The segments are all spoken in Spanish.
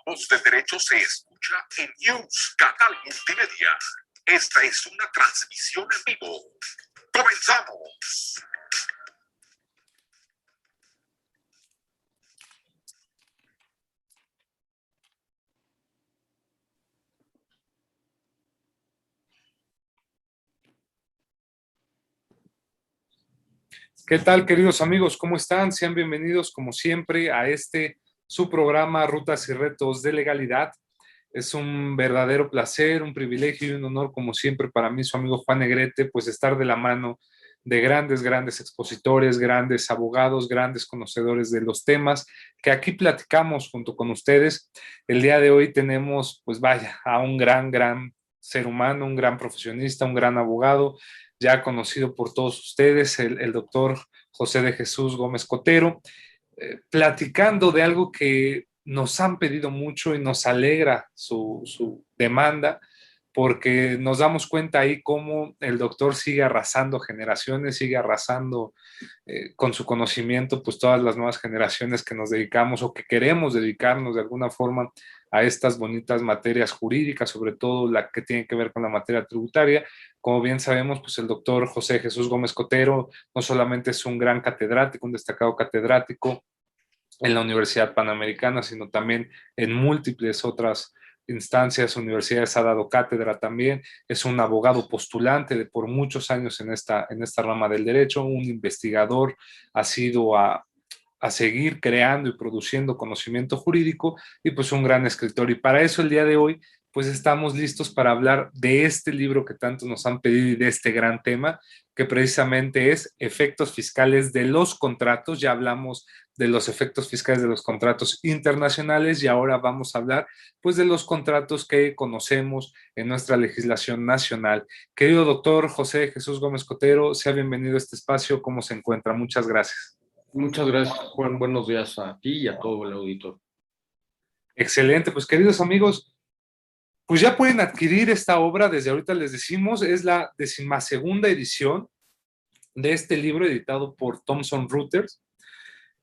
Voz del Derecho se escucha en News Canal Multimedia. Esta es una transmisión en vivo. ¡Comenzamos! ¿Qué tal, queridos amigos? ¿Cómo están? Sean bienvenidos, como siempre, a su programa Rutas y Retos de Legalidad. Es un verdadero placer, un privilegio y un honor, como siempre, para mí, su amigo Juan Negrete, pues estar de la mano de grandes expositores, grandes abogados, grandes conocedores de los temas que aquí platicamos junto con ustedes. El día de hoy tenemos, pues vaya, a un gran ser humano, un gran profesionista, un gran abogado, ya conocido por todos ustedes, el doctor José de Jesús Gómez Cotero, platicando de algo que nos han pedido mucho y nos alegra su demanda, porque nos damos cuenta ahí cómo el doctor sigue arrasando generaciones, sigue arrasando con su conocimiento, pues todas las nuevas generaciones que nos dedicamos o que queremos dedicarnos de alguna forma a estas bonitas materias jurídicas, sobre todo la que tiene que ver con la materia tributaria. Como bien sabemos, pues el doctor José Jesús Gómez Cotero no solamente es un gran catedrático, un destacado catedrático en la Universidad Panamericana, sino también en múltiples otras instancias, universidades, ha dado cátedra también, es un abogado postulante de por muchos años en esta rama del derecho, un investigador, ha sido a seguir creando y produciendo conocimiento jurídico y pues un gran escritor. Y para eso el día de hoy pues estamos listos para hablar de este libro que tanto nos han pedido y de este gran tema que precisamente es efectos fiscales de los contratos. Ya hablamos de los efectos fiscales de los contratos internacionales y ahora vamos a hablar pues de los contratos que conocemos en nuestra legislación nacional. Querido doctor José Jesús Gómez Cotero, sea bienvenido a este espacio. ¿Cómo se encuentra? Muchas gracias. Muchas gracias, Juan. Buenos días a ti y a todo el auditor. Excelente, pues queridos amigos, pues ya pueden adquirir esta obra, desde ahorita les decimos, es la 12ª edición de este libro editado por Thomson Reuters,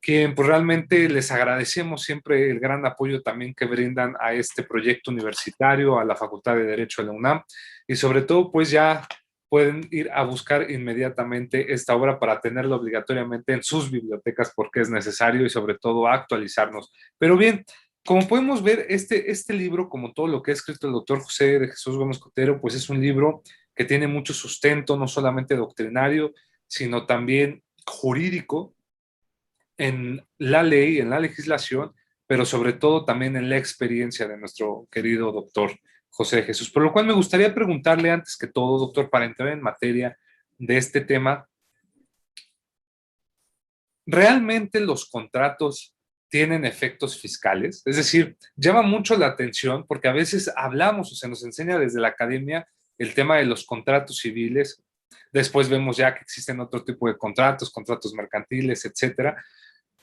quien pues realmente les agradecemos siempre el gran apoyo también que brindan a este proyecto universitario, a la Facultad de Derecho de la UNAM, y sobre todo pues ya pueden ir a buscar inmediatamente esta obra para tenerla obligatoriamente en sus bibliotecas porque es necesario y sobre todo actualizarnos. Pero bien, como podemos ver, este libro, como todo lo que ha escrito el doctor José de Jesús Gómez Cotero, pues es un libro que tiene mucho sustento, no solamente doctrinario, sino también jurídico, en la ley, en la legislación, pero sobre todo también en la experiencia de nuestro querido doctor José de Jesús. Por lo cual me gustaría preguntarle antes que todo, doctor, para entrar en materia de este tema, ¿realmente los contratos tienen efectos fiscales? Es decir, llama mucho la atención porque a veces hablamos o se nos enseña desde la academia el tema de los contratos civiles, después vemos ya que existen otro tipo de contratos, contratos mercantiles, etcétera,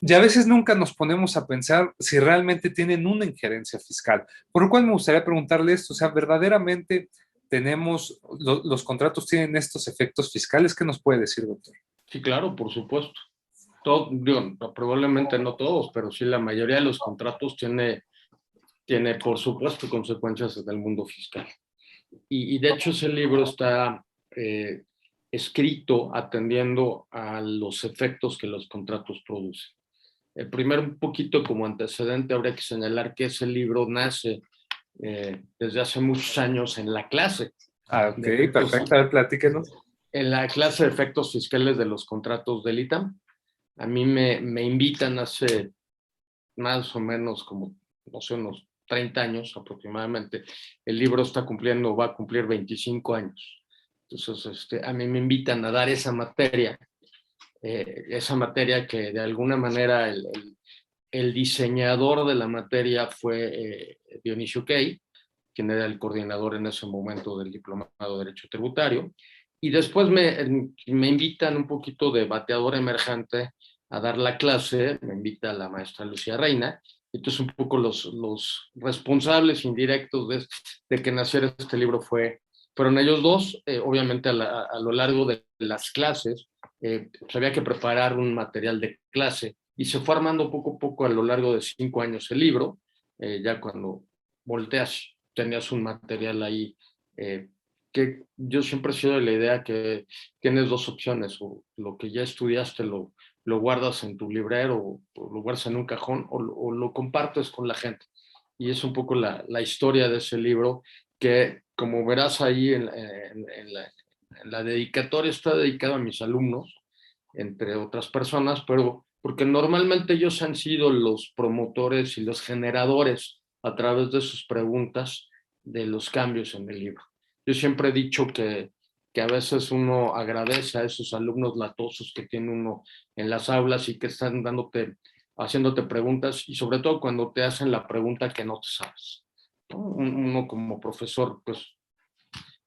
y a veces nunca nos ponemos a pensar si realmente tienen una injerencia fiscal. Por lo cual me gustaría preguntarle esto, o sea, ¿verdaderamente los contratos tienen estos efectos fiscales? ¿Qué nos puede decir, doctor? Sí, claro, por supuesto. Digo, probablemente no todos, pero sí la mayoría de los contratos tiene por supuesto, consecuencias en el mundo fiscal. Y de hecho ese libro está escrito atendiendo a los efectos que los contratos producen. Primero, un poquito como antecedente, habría que señalar que ese libro nace desde hace muchos años en la clase. Ok, perfecto. A ver, platíquenos. En la clase de efectos fiscales de los contratos del ITAM. A mí me invitan hace más o menos como, no sé, unos 30 años aproximadamente. El libro va a cumplir 25 años. Entonces, a mí me invitan a dar esa materia que de alguna manera el diseñador de la materia fue Dionisio Kay, quien era el coordinador en ese momento del Diplomado de Derecho Tributario, y después me invitan un poquito de bateador emergente a dar la clase, me invita la maestra Lucía Reina, entonces un poco los responsables indirectos de que naciera este libro fueron ellos dos. Obviamente a lo largo de las clases pues había que preparar un material de clase y se fue armando poco a poco a lo largo de 5 años el libro. ya cuando volteas, tenías un material ahí, que yo siempre he sido de la idea que tienes dos opciones: o lo que ya estudiaste lo guardas en tu librero, o lo guardas en un cajón, o lo compartes con la gente. Y es un poco la historia de ese libro, que como verás ahí en la dedicatoria, está dedicado a mis alumnos, entre otras personas, pero porque normalmente ellos han sido los promotores y los generadores a través de sus preguntas de los cambios en el libro. Yo siempre he dicho que a veces uno agradece a esos alumnos latosos que tiene uno en las aulas y que están haciéndote preguntas, y sobre todo cuando te hacen la pregunta que no te sabes, ¿no? Uno como profesor, pues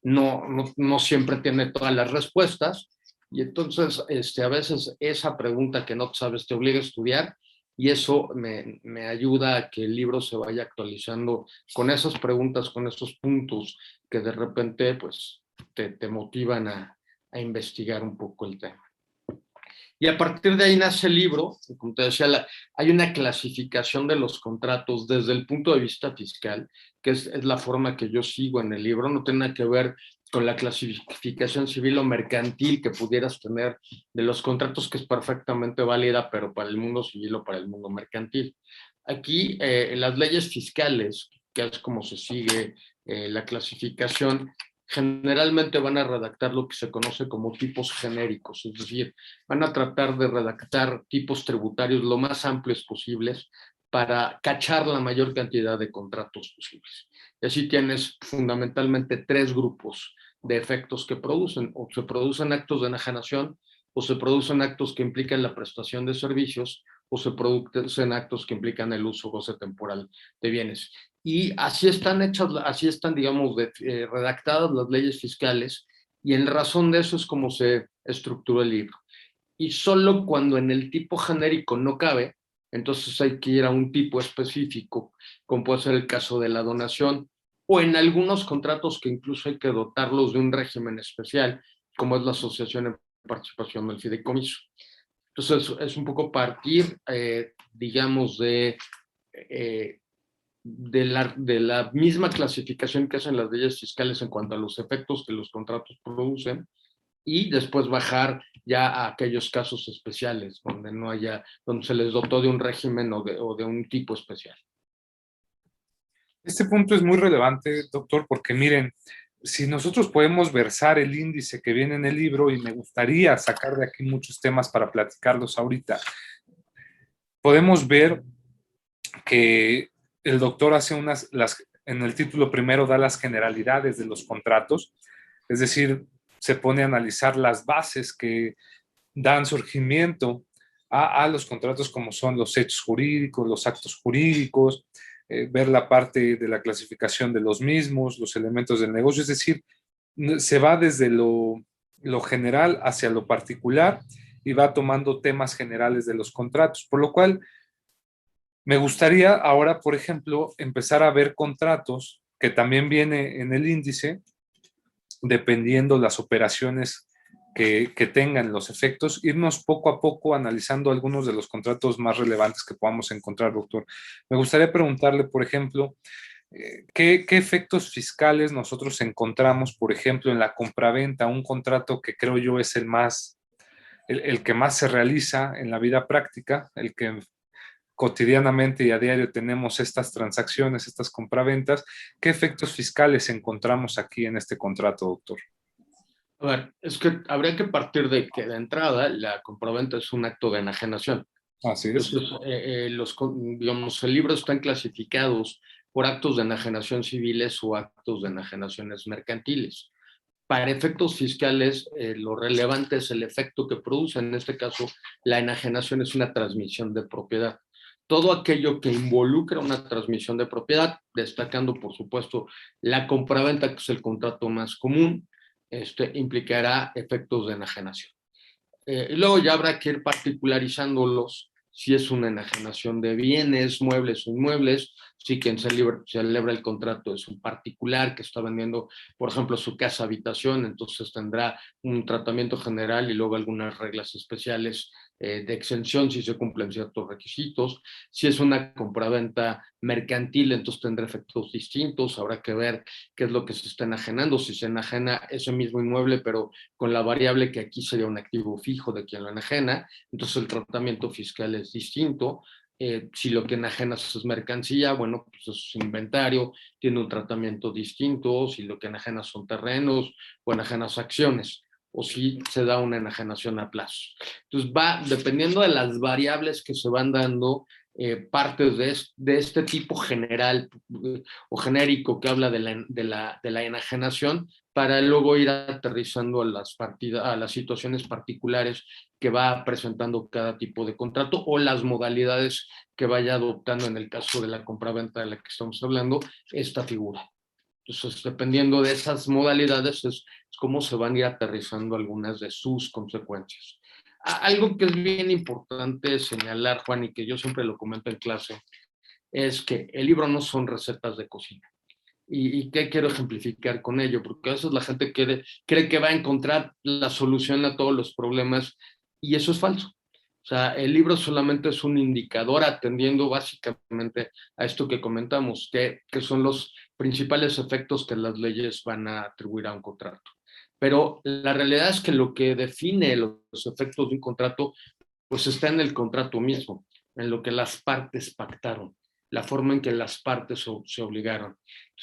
no siempre tiene todas las respuestas, y entonces a veces esa pregunta que no sabes te obliga a estudiar, y eso me ayuda a que el libro se vaya actualizando con esas preguntas, con esos puntos que de repente pues te motivan a investigar un poco el tema. Y a partir de ahí nace el libro. Como te decía, hay una clasificación de los contratos desde el punto de vista fiscal, que es la forma que yo sigo en el libro. No tiene nada que ver con la clasificación civil o mercantil que pudieras tener de los contratos, que es perfectamente válida, pero para el mundo civil o para el mundo mercantil. Aquí, las leyes fiscales, que es como se sigue la clasificación, generalmente van a redactar lo que se conoce como tipos genéricos, es decir, van a tratar de redactar tipos tributarios lo más amplios posibles para cachar la mayor cantidad de contratos posibles. Y así tienes fundamentalmente tres grupos de efectos que producen: o se producen actos de enajenación, o se producen actos que implican la prestación de servicios, o se producen actos que implican el uso o goce temporal de bienes. Y así están hechas, así están, digamos, redactadas las leyes fiscales, y en razón de eso es como se estructuró el libro. Y solo cuando en el tipo genérico no cabe, entonces hay que ir a un tipo específico, como puede ser el caso de la donación, o en algunos contratos que incluso hay que dotarlos de un régimen especial, como es la asociación en participación del fideicomiso. Entonces es un poco partir, digamos, eh, de la misma clasificación que hacen las leyes fiscales en cuanto a los efectos que los contratos producen, y después bajar ya a aquellos casos especiales donde se les dotó de un régimen o de un tipo especial. Este punto es muy relevante, doctor, porque miren, si nosotros podemos versar el índice que viene en el libro, y me gustaría sacar de aquí muchos temas para platicarlos ahorita, podemos ver que el doctor hace en el título primero da las generalidades de los contratos, es decir, se pone a analizar las bases que dan surgimiento a los contratos, como son los hechos jurídicos, los actos jurídicos, ver la parte de la clasificación de los mismos, los elementos del negocio, es decir, se va desde lo general hacia lo particular y va tomando temas generales de los contratos, por lo cual me gustaría ahora, por ejemplo, empezar a ver contratos que también viene en el índice, dependiendo las operaciones que tengan los efectos, irnos poco a poco analizando algunos de los contratos más relevantes que podamos encontrar, doctor. Me gustaría preguntarle, por ejemplo, ¿qué efectos fiscales nosotros encontramos, por ejemplo, en la compraventa? Un contrato que creo yo es el que más se realiza en la vida práctica, el que cotidianamente y a diario tenemos estas transacciones, estas compraventas. ¿Qué efectos fiscales encontramos aquí en este contrato, doctor? A ver, es que habría que partir de que de entrada la compraventa es un acto de enajenación. Así es. Entonces, digamos, el libro están clasificados por actos de enajenación civiles o actos de enajenaciones mercantiles. Para efectos fiscales, lo relevante es el efecto que produce. En este caso, la enajenación es una transmisión de propiedad. Todo aquello que involucra una transmisión de propiedad, destacando, por supuesto, la compraventa, que es el contrato más común, implicará efectos de enajenación. Y luego ya habrá que ir particularizándolos, si es una enajenación de bienes, muebles o inmuebles, Si quien celebra el contrato es un particular que está vendiendo, por ejemplo, su casa habitación, entonces tendrá un tratamiento general y luego algunas reglas especiales de exención si se cumplen ciertos requisitos. Si es una compraventa mercantil, entonces tendrá efectos distintos. Habrá que ver qué es lo que se está enajenando, si se enajena ese mismo inmueble, pero con la variable que aquí sería un activo fijo de quien lo enajena, entonces el tratamiento fiscal es distinto. Si lo que enajenas es mercancía, bueno, pues es inventario, tiene un tratamiento distinto. Si lo que enajenas son terrenos o enajenas acciones, o si se da una enajenación a plazo. Entonces va dependiendo de las variables que se van dando, partes de este tipo general o genérico que habla de la enajenación, para luego ir aterrizando a las situaciones particulares que va presentando cada tipo de contrato o las modalidades que vaya adoptando en el caso de la compraventa de la que estamos hablando, esta figura. Entonces, dependiendo de esas modalidades, es cómo se van a ir aterrizando algunas de sus consecuencias. Algo que es bien importante señalar, Juan, y que yo siempre lo comento en clase, es que el libro no son recetas de cocina. ¿Y qué quiero ejemplificar con ello? Porque a veces la gente cree que va a encontrar la solución a todos los problemas y eso es falso. O sea, el libro solamente es un indicador atendiendo básicamente a esto que comentamos, que son los principales efectos que las leyes van a atribuir a un contrato. Pero la realidad es que lo que define los efectos de un contrato, pues está en el contrato mismo, en lo que las partes pactaron, la forma en que las partes se obligaron.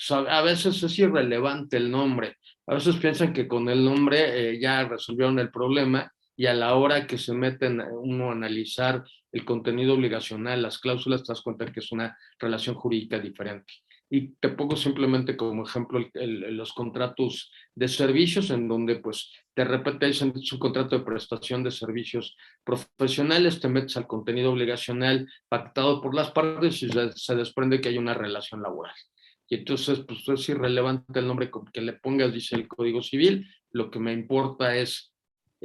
A veces es irrelevante el nombre, a veces piensan que con el nombre ya resolvieron el problema, y a la hora que se meten uno a analizar el contenido obligacional, las cláusulas, te das cuenta que es una relación jurídica diferente. Y te pongo simplemente como ejemplo los contratos de servicios, en donde pues de repente es un contrato de prestación de servicios profesionales, te metes al contenido obligacional pactado por las partes y se desprende que hay una relación laboral. Y entonces, pues es irrelevante el nombre que le pongas, dice el Código Civil, lo que me importa es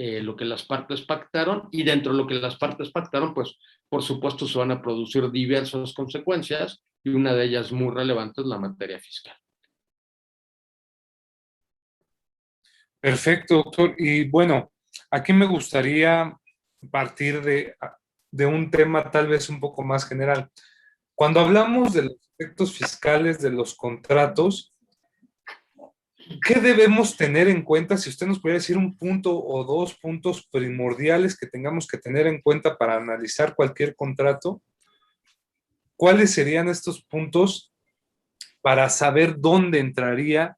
lo que las partes pactaron, y dentro de lo que las partes pactaron, pues por supuesto se van a producir diversas consecuencias, y una de ellas muy relevante es la materia fiscal. Perfecto, doctor. Y bueno, aquí me gustaría partir de un tema tal vez un poco más general. Cuando hablamos de los efectos fiscales de los contratos, ¿qué debemos tener en cuenta? Si usted nos pudiera decir un punto o dos puntos primordiales que tengamos que tener en cuenta para analizar cualquier contrato, ¿cuáles serían estos puntos para saber dónde entraría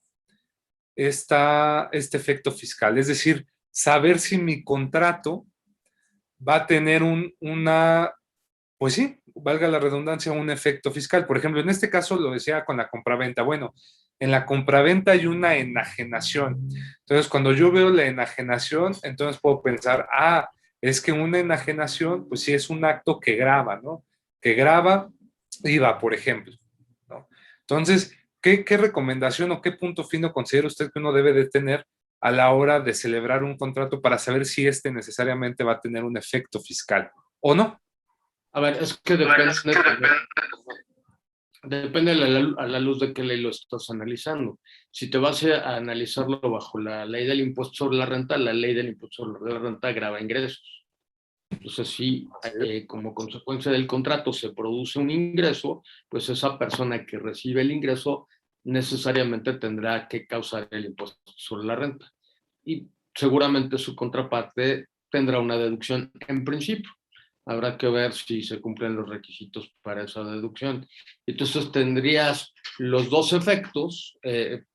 este efecto fiscal? Es decir, saber si mi contrato va a tener pues sí, valga la redundancia, un efecto fiscal. Por ejemplo, en este caso lo decía con la compraventa. Bueno, en la compraventa hay una enajenación. Entonces, cuando yo veo la enajenación, entonces puedo pensar, es que una enajenación, pues sí es un acto que grava, ¿no? Que grava IVA, por ejemplo, ¿no? Entonces, ¿qué recomendación o qué punto fino considera usted que uno debe de tener a la hora de celebrar un contrato para saber si este necesariamente va a tener un efecto fiscal o no? A ver, es que depende a la luz de qué ley lo estás analizando. Si te vas a analizarlo bajo la ley del impuesto sobre la renta, la ley del impuesto sobre la renta grava ingresos. Entonces, si como consecuencia del contrato se produce un ingreso, pues esa persona que recibe el ingreso necesariamente tendrá que causar el impuesto sobre la renta. Y seguramente su contraparte tendrá una deducción en principio. Habrá que ver si se cumplen los requisitos para esa deducción. Entonces tendrías los dos efectos.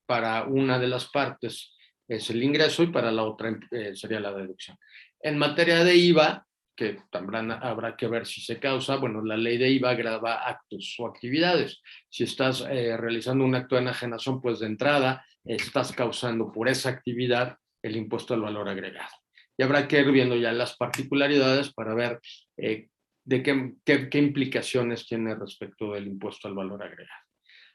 Para una de las partes es el ingreso y para la otra sería la deducción. En materia de IVA, que también habrá que ver si se causa, bueno, la ley de IVA grava actos o actividades. Si estás realizando un acto de enajenación, pues de entrada estás causando por esa actividad el impuesto al valor agregado. Y habrá que ir viendo ya las particularidades para ver de qué implicaciones tiene respecto del impuesto al valor agregado.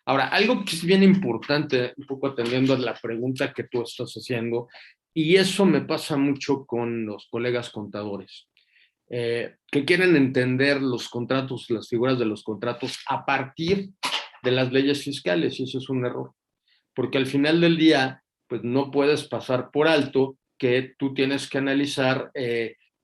Ahora, algo que es bien importante, un poco atendiendo a la pregunta que tú estás haciendo, y eso me pasa mucho con los colegas contadores, que quieren entender los contratos, las figuras de los contratos a partir de las leyes fiscales, y eso es un error. Porque al final del día, pues no puedes pasar por alto que tú tienes que analizar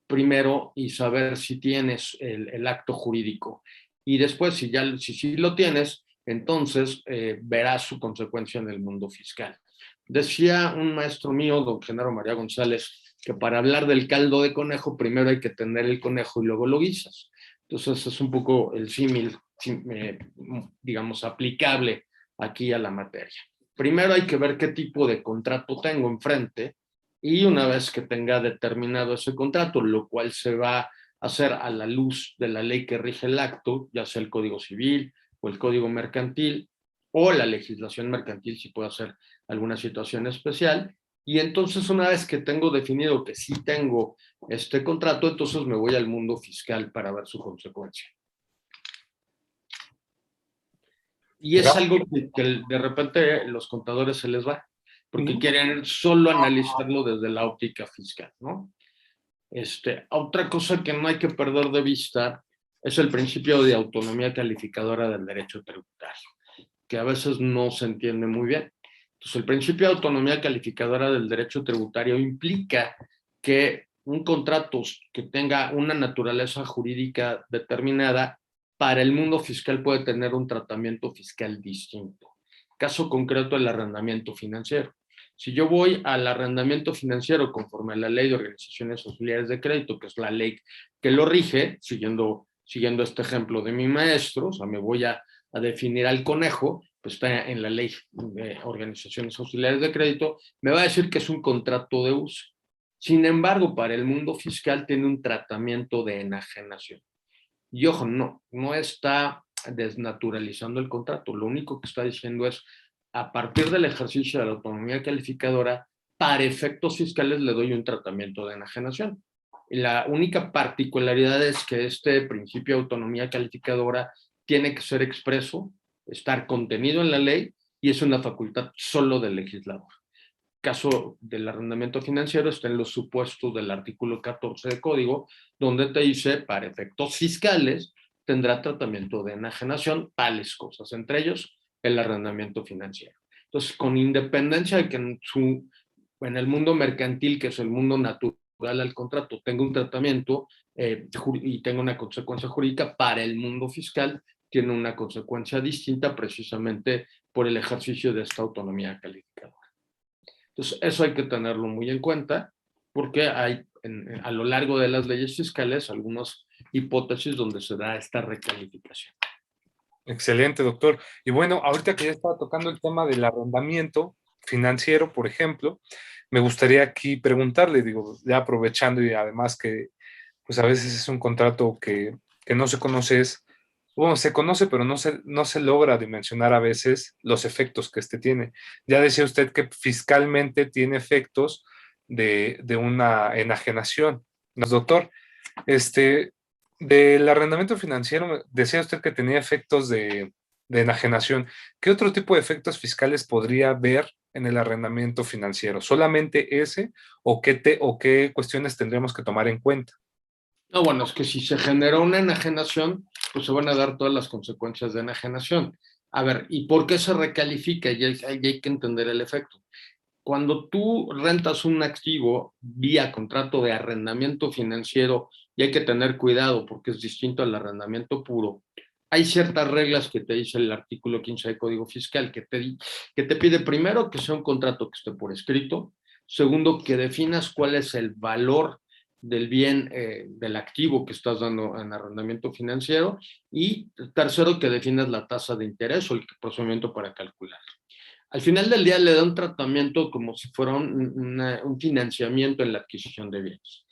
primero y saber si tienes el acto jurídico. Y después, si sí lo tienes, entonces verás su consecuencia en el mundo fiscal. Decía un maestro mío, don Genaro María González, que para hablar del caldo de conejo, primero hay que tener el conejo y luego lo guisas. Entonces es un poco el símil, digamos, aplicable aquí a la materia. Primero hay que ver qué tipo de contrato tengo enfrente y una vez que tenga determinado ese contrato, lo cual se va a hacer a la luz de la ley que rige el acto, ya sea el Código Civil o el Código Mercantil o la legislación mercantil si puede hacer alguna situación especial. Y entonces una vez que tengo definido que sí tengo este contrato, entonces me voy al mundo fiscal para ver su consecuencia. Y es algo que de repente los contadores se les va, porque quieren solo analizarlo desde la óptica fiscal, ¿no? Otra cosa que no hay que perder de vista es el principio de autonomía calificadora del derecho tributario, que a veces no se entiende muy bien. Entonces, el principio de autonomía calificadora del derecho tributario implica que un contrato que tenga una naturaleza jurídica determinada para el mundo fiscal puede tener un tratamiento fiscal distinto. Caso concreto, el arrendamiento financiero. Si yo voy al arrendamiento financiero conforme a la Ley de Organizaciones Auxiliares de Crédito, que es la ley que lo rige, siguiendo este ejemplo de mi maestro, o sea, me voy a definir al conejo, pues está en la Ley de Organizaciones Auxiliares de Crédito, me va a decir que es un contrato de uso. Sin embargo, para el mundo fiscal tiene un tratamiento de enajenación. Y ojo, no está desnaturalizando el contrato. Lo único que está diciendo es, a partir del ejercicio de la autonomía calificadora, para efectos fiscales le doy un tratamiento de enajenación. Y la única particularidad es que este principio de autonomía calificadora tiene que ser expreso, estar contenido en la ley y es una facultad solo del legislador. Caso del arrendamiento financiero está en los supuestos del artículo 14 del Código, donde te dice, para efectos fiscales, tendrá tratamiento de enajenación, tales cosas, entre ellos el arrendamiento financiero. Entonces, con independencia de que en el mundo mercantil, que es el mundo natural al contrato, tenga un tratamiento y tenga una consecuencia jurídica, para el mundo fiscal tiene una consecuencia distinta precisamente por el ejercicio de esta autonomía calificadora. Entonces, eso hay que tenerlo muy en cuenta porque hay a lo largo de las leyes fiscales algunas hipótesis donde se da esta recalificación. Excelente, doctor. Y bueno, ahorita que ya estaba tocando el tema del arrendamiento financiero, por ejemplo, me gustaría aquí preguntarle, digo, ya aprovechando y además que pues a veces es un contrato que no se conoce, bueno, se conoce, pero no se logra dimensionar a veces los efectos que tiene. Ya decía usted que fiscalmente tiene efectos de una enajenación. Doctor, del arrendamiento financiero, decía usted que tenía efectos de enajenación. ¿Qué otro tipo de efectos fiscales podría haber en el arrendamiento financiero? ¿Solamente ese o qué cuestiones tendremos que tomar en cuenta? No, bueno, es que si se generó una enajenación, pues se van a dar todas las consecuencias de enajenación. A ver, ¿y por qué se recalifica? Y hay que entender el efecto. Cuando tú rentas un activo vía contrato de arrendamiento financiero, y hay que tener cuidado porque es distinto al arrendamiento puro, hay ciertas reglas que te dice el artículo 15 del Código Fiscal que te pide primero que sea un contrato que esté por escrito, segundo que definas cuál es el valor del bien, del activo que estás dando en arrendamiento financiero, y tercero que definas la tasa de interés o el procedimiento para calcular. Al final del día le da un tratamiento como si fuera un financiamiento en la adquisición de bienes.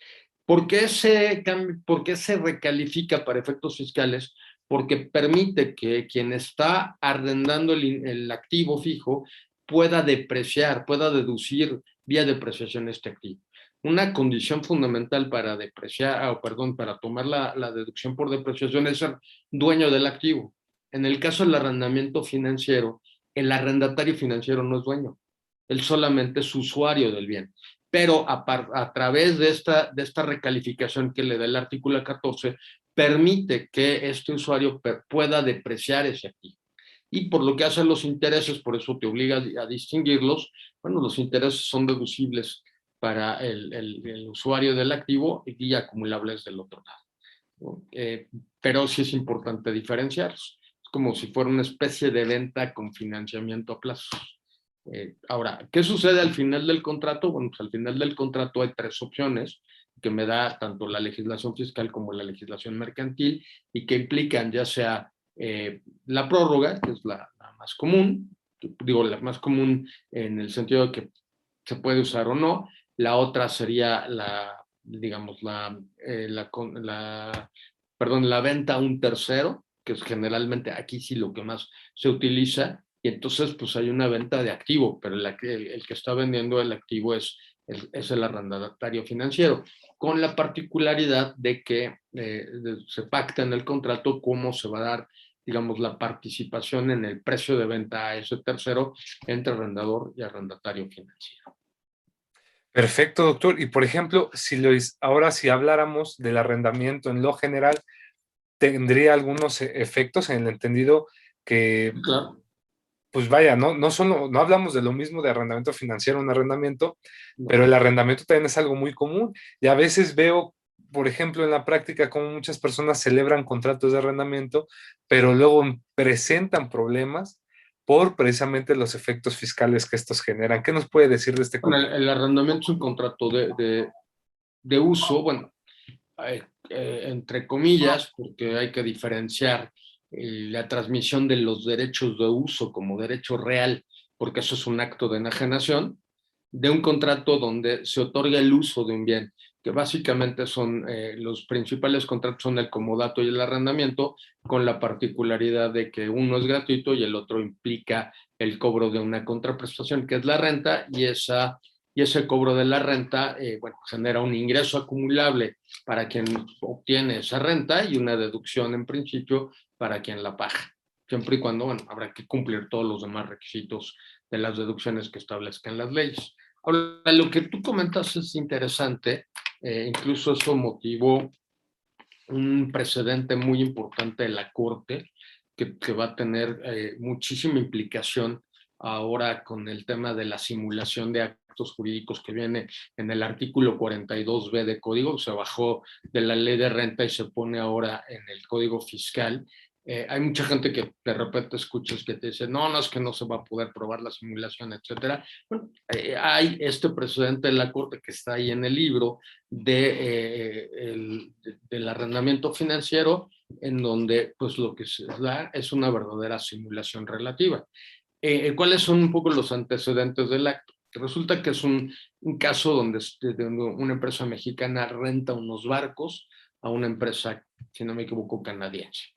¿Por qué se recalifica para efectos fiscales? Porque permite que quien está arrendando el activo fijo pueda depreciar, pueda deducir vía depreciación este activo. Una condición fundamental para para tomar la deducción por depreciación es ser dueño del activo. En el caso del arrendamiento financiero, el arrendatario financiero no es dueño, él solamente es usuario del bien. Pero a través de esta recalificación que le da el artículo 14, permite que este usuario pueda depreciar ese activo. Y por lo que hacen los intereses, por eso te obliga a distinguirlos, bueno, los intereses son deducibles para el usuario del activo y acumulables del otro lado, ¿no? Pero sí es importante diferenciarlos. Es como si fuera una especie de venta con financiamiento a plazo. Ahora, ¿qué sucede al final del contrato? Bueno, pues al final del contrato hay tres opciones que me da tanto la legislación fiscal como la legislación mercantil y que implican ya sea la prórroga, que es la más común, digo, la más común en el sentido de que se puede usar o no. La otra sería digamos, la venta a un tercero, que es generalmente aquí sí lo que más se utiliza, y entonces pues hay una venta de activo, pero el que está vendiendo el activo es el arrendatario financiero, con la particularidad de que se pacta en el contrato cómo se va a dar, digamos, la participación en el precio de venta a ese tercero entre arrendador y arrendatario financiero. Perfecto, doctor. Y por ejemplo, ahora si habláramos del arrendamiento en lo general, tendría algunos efectos en el entendido que, Claro. pues vaya, no hablamos de lo mismo de arrendamiento financiero, un arrendamiento, No. pero el arrendamiento también es algo muy común. Y a veces veo, por ejemplo, en la práctica, cómo muchas personas celebran contratos de arrendamiento, pero luego presentan problemas por precisamente los efectos fiscales que estos generan. ¿Qué nos puede decir de este Bueno, contrato? el arrendamiento es un contrato de uso, bueno, entre comillas, porque hay que diferenciar la transmisión de los derechos de uso como derecho real, porque eso es un acto de enajenación, de un contrato donde se otorga el uso de un bien, que básicamente son los principales contratos son el comodato y el arrendamiento, con la particularidad de que uno es gratuito y el otro implica el cobro de una contraprestación, que es la renta, y ese cobro de la renta bueno, genera un ingreso acumulable para quien obtiene esa renta y una deducción en principio para quien la paga, siempre y cuando, bueno, habrá que cumplir todos los demás requisitos de las deducciones que establezcan las leyes. Ahora, lo que tú comentas es interesante, incluso eso motivó un precedente muy importante de la Corte que va a tener muchísima implicación ahora con el tema de la simulación de actos jurídicos que viene en el artículo 42B de Código, se bajó de la ley de renta y se pone ahora en el Código Fiscal. Hay mucha gente que de repente escuchas que te dice, no, es que no se va a poder probar la simulación, etcétera. Bueno, hay este precedente de la Corte que está ahí en el libro del arrendamiento financiero, en donde pues lo que se da es una verdadera simulación relativa. ¿Cuáles son un poco los antecedentes del acto? Resulta que es un caso donde una empresa mexicana renta unos barcos a una empresa, si no me equivoco, canadiense.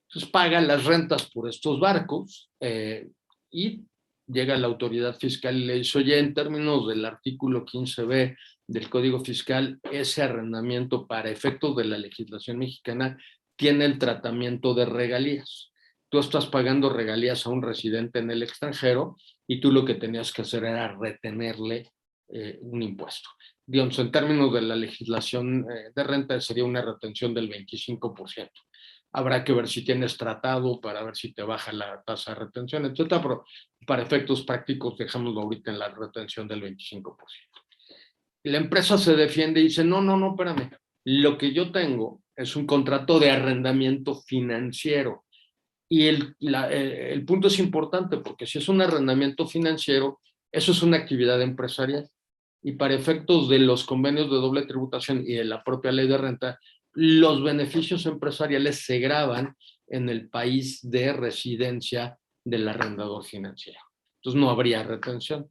Entonces paga las rentas por estos barcos y llega la autoridad fiscal y le dice, oye, en términos del artículo 15B del Código Fiscal, ese arrendamiento para efectos de la legislación mexicana tiene el tratamiento de regalías. Tú estás pagando regalías a un residente en el extranjero y tú lo que tenías que hacer era retenerle un impuesto. Digamos, en términos de la legislación de renta sería una retención del 25%. Habrá que ver si tienes tratado para ver si te baja la tasa de retención, etcétera, pero para efectos prácticos dejámoslo ahorita en la retención del 25%. La empresa se defiende y dice, no, espérame, lo que yo tengo es un contrato de arrendamiento financiero. Y el punto es importante porque si es un arrendamiento financiero, eso es una actividad empresarial. Y para efectos de los convenios de doble tributación y de la propia ley de renta, los beneficios empresariales se graban en el país de residencia del arrendador financiero. Entonces no habría retención.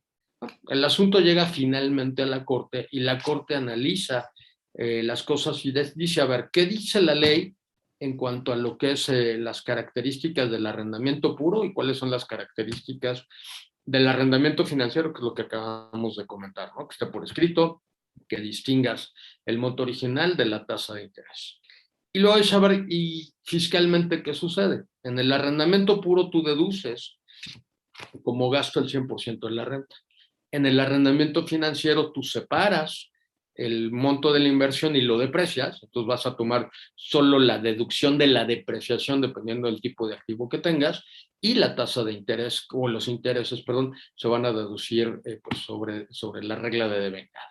El asunto llega finalmente a la Corte y la Corte analiza las cosas y dice, a ver, ¿qué dice la ley en cuanto a lo que es las características del arrendamiento puro y cuáles son las características del arrendamiento financiero, que es lo que acabamos de comentar, ¿no? Que esté por escrito, que distingas el monto original de la tasa de interés. Y luego hay saber, y fiscalmente, ¿qué sucede? En el arrendamiento puro tú deduces como gasto el 100% de la renta. En el arrendamiento financiero tú separas el monto de la inversión y lo deprecias, entonces vas a tomar solo la deducción de la depreciación dependiendo del tipo de activo que tengas, y la tasa de interés o los intereses, perdón, se van a deducir pues sobre la regla de devengado.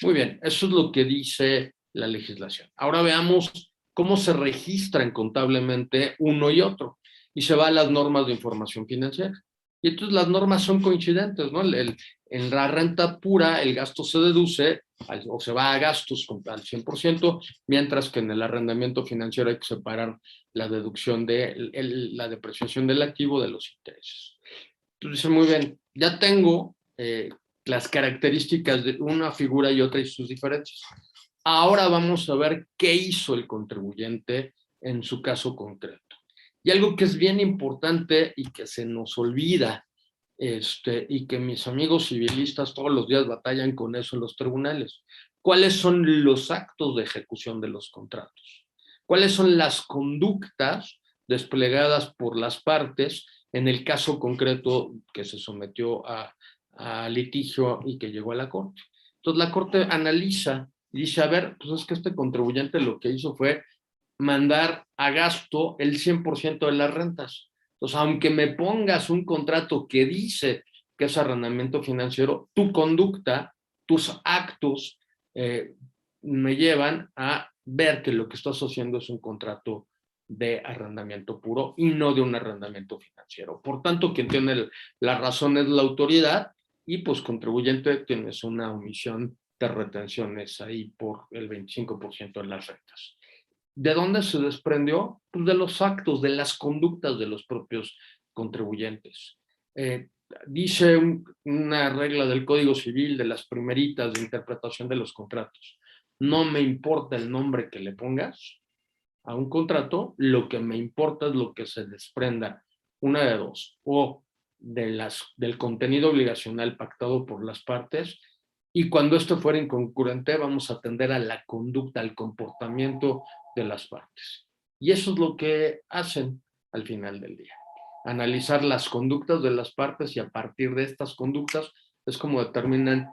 Muy bien, eso es lo que dice la legislación. Ahora veamos cómo se registran contablemente uno y otro, y se va a las normas de información financiera. Y entonces las normas son coincidentes, ¿no? En la renta pura el gasto se deduce o se va a gastos al 100%, mientras que en el arrendamiento financiero hay que separar la deducción de la depreciación del activo de los intereses. Entonces, muy bien, ya tengo las características de una figura y otra y sus diferencias. Ahora vamos a ver qué hizo el contribuyente en su caso concreto. Y algo que es bien importante y que se nos olvida, y que mis amigos civilistas todos los días batallan con eso en los tribunales. ¿Cuáles son los actos de ejecución de los contratos? ¿Cuáles son las conductas desplegadas por las partes en el caso concreto que se sometió a litigio y que llegó a la Corte? Entonces la Corte analiza y dice, a ver, pues es que este contribuyente lo que hizo fue mandar a gasto el 100% de las rentas. Entonces, aunque me pongas un contrato que dice que es arrendamiento financiero, tu conducta, tus actos me llevan a ver que lo que estás haciendo es un contrato de arrendamiento puro y no de un arrendamiento financiero. Por tanto, quien tiene la razón es la autoridad y pues contribuyente tienes una omisión de retenciones ahí por el 25% de las rentas. ¿De dónde se desprendió? Pues de los actos, de las conductas de los propios contribuyentes. Dice una regla del Código Civil de las primeritas de interpretación de los contratos. No me importa el nombre que le pongas a un contrato, lo que me importa es lo que se desprenda, una de dos, o del contenido obligacional pactado por las partes, y cuando esto fuera incongruente vamos a atender a la conducta, al comportamiento de las partes. Y eso es lo que hacen al final del día. Analizar las conductas de las partes y a partir de estas conductas es como determinan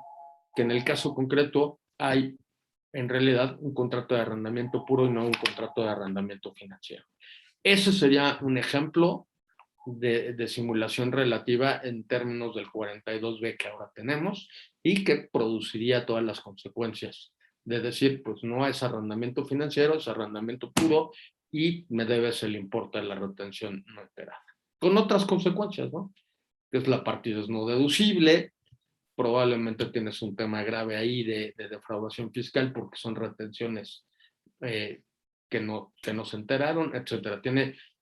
que en el caso concreto hay en realidad un contrato de arrendamiento puro y no un contrato de arrendamiento financiero. Ese sería un ejemplo de simulación relativa en términos del 42B que ahora tenemos y que produciría todas las consecuencias de decir, pues no es arrendamiento financiero, es arrendamiento puro y me debes el importe de la retención no enterada. Con otras consecuencias, ¿no? Que es la partida es no deducible, probablemente tienes un tema grave ahí de defraudación fiscal porque son retenciones que no se enteraron, etcétera.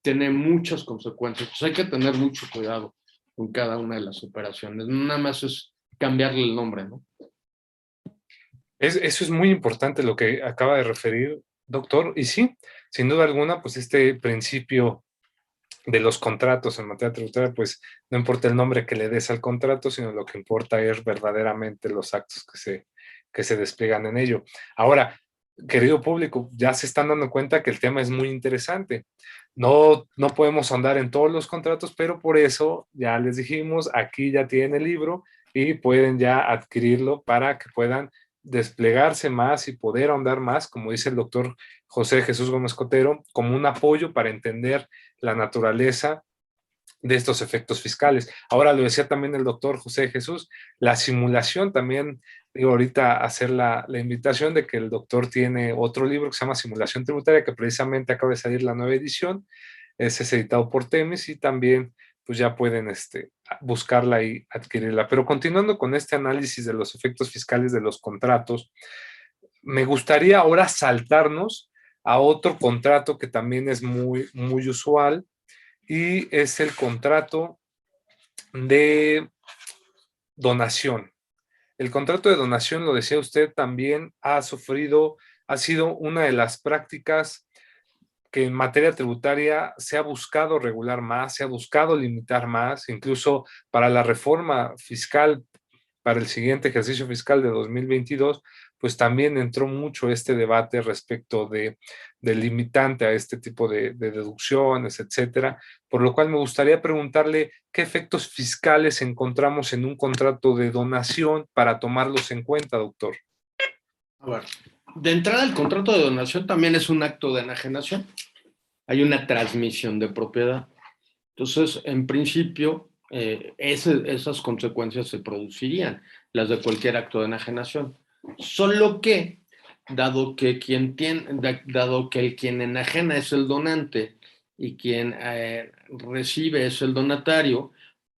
Tiene muchas consecuencias. Pues hay que tener mucho cuidado con cada una de las operaciones. Nada más es cambiarle el nombre, ¿no? Eso es muy importante lo que acaba de referir, doctor. Y sí, sin duda alguna, pues este principio de los contratos en materia tributaria, pues no importa el nombre que le des al contrato, sino lo que importa es verdaderamente los actos que se despliegan en ello. Ahora, querido público, ya se están dando cuenta que el tema es muy interesante. No podemos andar en todos los contratos, pero por eso ya les dijimos, aquí ya tienen el libro y pueden ya adquirirlo para que puedan desplegarse más y poder ahondar más, como dice el doctor José Jesús Gómez Cotero, como un apoyo para entender la naturaleza de estos efectos fiscales. Ahora lo decía también el doctor José Jesús, la simulación también, digo ahorita hacer la invitación de que el doctor tiene otro libro que se llama Simulación Tributaria, que precisamente acaba de salir la nueva edición, es editado por Temis y también pues ya pueden buscarla y adquirirla. Pero continuando con este análisis de los efectos fiscales de los contratos, me gustaría ahora saltarnos a otro contrato que también es muy, muy usual, y es el contrato de donación. El contrato de donación, lo decía usted, también ha sido una de las prácticas que en materia tributaria se ha buscado regular más, se ha buscado limitar más, incluso para la reforma fiscal para el siguiente ejercicio fiscal de 2022, pues también entró mucho este debate respecto del limitante a este tipo de deducciones, etcétera, por lo cual me gustaría preguntarle qué efectos fiscales encontramos en un contrato de donación para tomarlos en cuenta, doctor. A ver, de entrada el contrato de donación también es un acto de enajenación. Hay una transmisión de propiedad. Entonces, en principio, esas consecuencias se producirían, las de cualquier acto de enajenación. Solo que, dado que el quien enajena es el donante y quien recibe es el donatario,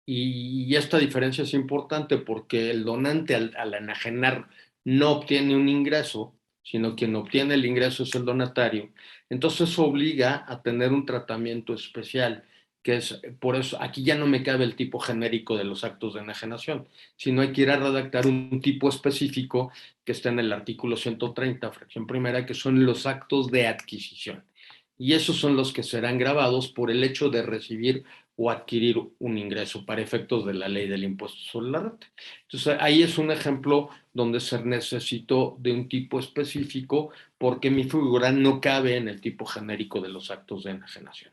y esta diferencia es importante porque el donante al enajenar no obtiene un ingreso, sino quien obtiene el ingreso es el donatario. Entonces eso obliga a tener un tratamiento especial, que es, por eso, aquí ya no me cabe el tipo genérico de los actos de enajenación, sino hay que ir a redactar un tipo específico que está en el artículo 130, fracción primera, que son los actos de adquisición. Y esos son los que serán grabados por el hecho de recibir o adquirir un ingreso para efectos de la ley del impuesto sobre la renta. Entonces, ahí es un ejemplo donde se necesitó de un tipo específico porque mi figura no cabe en el tipo genérico de los actos de enajenación.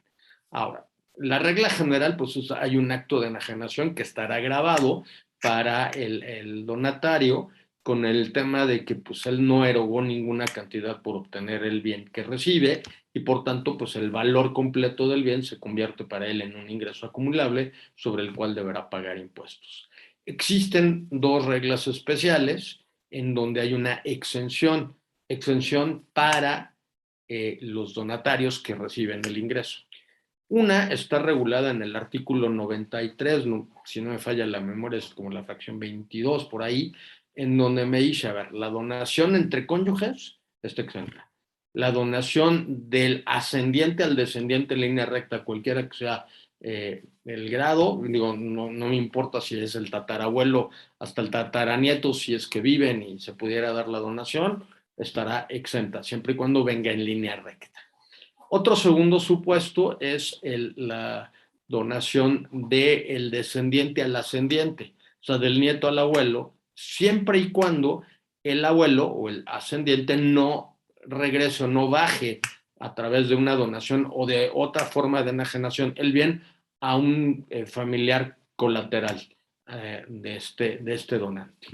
Ahora, la regla general, pues hay un acto de enajenación que estará grabado para el donatario con el tema de que pues él no erogó ninguna cantidad por obtener el bien que recibe y por tanto pues el valor completo del bien se convierte para él en un ingreso acumulable sobre el cual deberá pagar impuestos. Existen dos reglas especiales en donde hay una exención para los donatarios que reciben el ingreso. Una está regulada en el artículo 93, si no me falla la memoria, es como la fracción 22 por ahí, en donde me dice, a ver, la donación entre cónyuges está exenta. La donación del ascendiente al descendiente en línea recta, cualquiera que sea el grado, digo, no me importa si es el tatarabuelo hasta el tataranieto, si es que viven y se pudiera dar la donación, estará exenta, siempre y cuando venga en línea recta. Otro segundo supuesto es la donación del descendiente al ascendiente, o sea, del nieto al abuelo, siempre y cuando el abuelo o el ascendiente no regrese o no baje a través de una donación o de otra forma de enajenación el bien a un familiar colateral de este donante.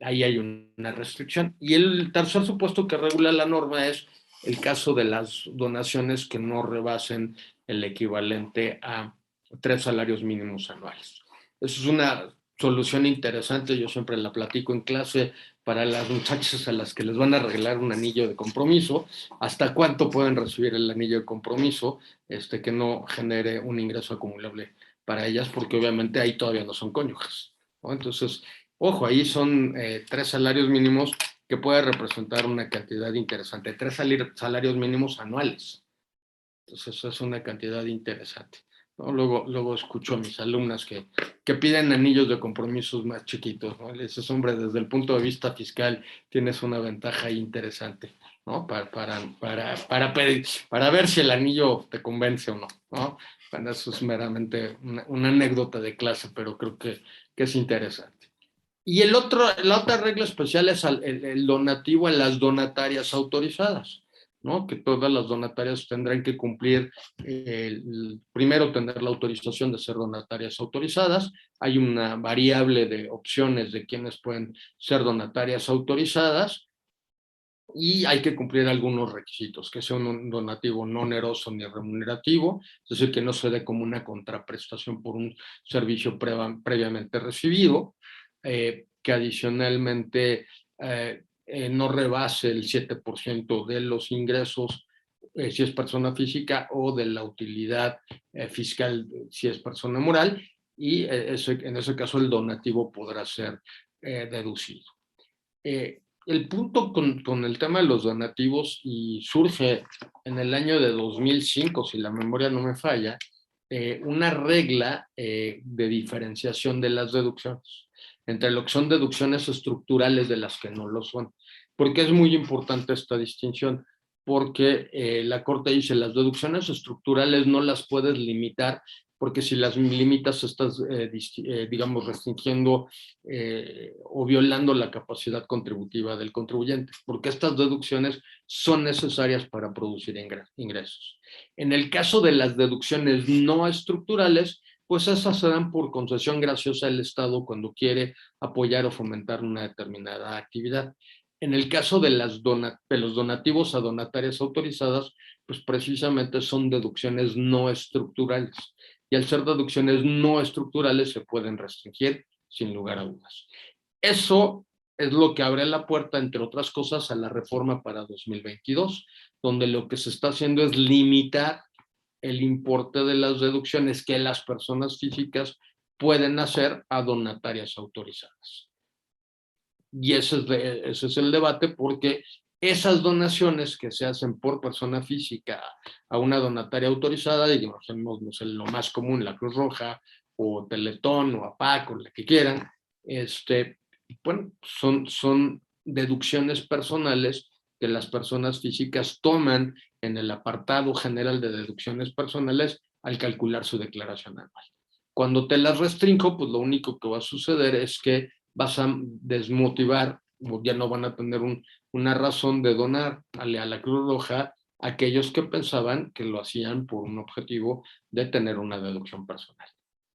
Ahí hay una restricción. Y el tercer supuesto que regula la norma es el caso de las donaciones que no rebasen el equivalente a 3 salarios mínimos anuales. Eso es una solución interesante, yo siempre la platico en clase para las muchachas a las que les van a regalar un anillo de compromiso, hasta cuánto pueden recibir el anillo de compromiso que no genere un ingreso acumulable para ellas, porque obviamente ahí todavía no son cónyuges, ¿no? Entonces, ojo, ahí son 3 salarios mínimos que puede representar una cantidad interesante, 3 salarios mínimos anuales. Entonces, eso es una cantidad interesante, ¿no? Luego escucho a mis alumnas que piden anillos de compromisos más chiquitos, ¿no? Les dices, hombre, desde el punto de vista fiscal tienes una ventaja interesante, ¿no? Para ver si el anillo te convence o no, ¿no? Bueno, eso es meramente una anécdota de clase, pero creo que es interesante. Y la otra regla especial es el donativo en las donatarias autorizadas, ¿no? Que todas las donatarias tendrán que cumplir, primero tener la autorización de ser donatarias autorizadas. Hay una variable de opciones de quienes pueden ser donatarias autorizadas y hay que cumplir algunos requisitos, que sea un donativo no oneroso ni remunerativo, es decir, que no se dé como una contraprestación por un servicio previamente recibido, que adicionalmente no rebase el 7% de los ingresos si es persona física o de la utilidad fiscal si es persona moral, y en ese caso el donativo podrá ser deducido. El punto con el tema de los donativos, y surge en el año de 2005, si la memoria no me falla, una regla de diferenciación de las deducciones, entre lo que son deducciones estructurales de las que no lo son. ¿Por qué es muy importante esta distinción? Porque la Corte dice, las deducciones estructurales no las puedes limitar, porque si las limitas estás, digamos, restringiendo o violando la capacidad contributiva del contribuyente, porque estas deducciones son necesarias para producir ingresos. En el caso de las deducciones no estructurales, pues esas se dan por concesión graciosa del Estado cuando quiere apoyar o fomentar una determinada actividad. En el caso de los donativos a donatarias autorizadas, pues precisamente son deducciones no estructurales. Y al ser deducciones no estructurales se pueden restringir sin lugar a dudas. Eso es lo que abre la puerta, entre otras cosas, a la reforma para 2022, donde lo que se está haciendo es limitar el importe de las deducciones que las personas físicas pueden hacer a donatarias autorizadas. Y ese es el debate, porque esas donaciones que se hacen por persona física a una donataria autorizada, digamos, no sé, lo más común, la Cruz Roja, o Teletón, o APAC, o la que quieran, bueno, son deducciones personales que las personas físicas toman en el apartado general de deducciones personales al calcular su declaración anual. Cuando te las restringo, pues lo único que va a suceder es que vas a desmotivar, o ya no van a tener una razón de donar a la Cruz Roja a aquellos que pensaban que lo hacían por un objetivo de tener una deducción personal.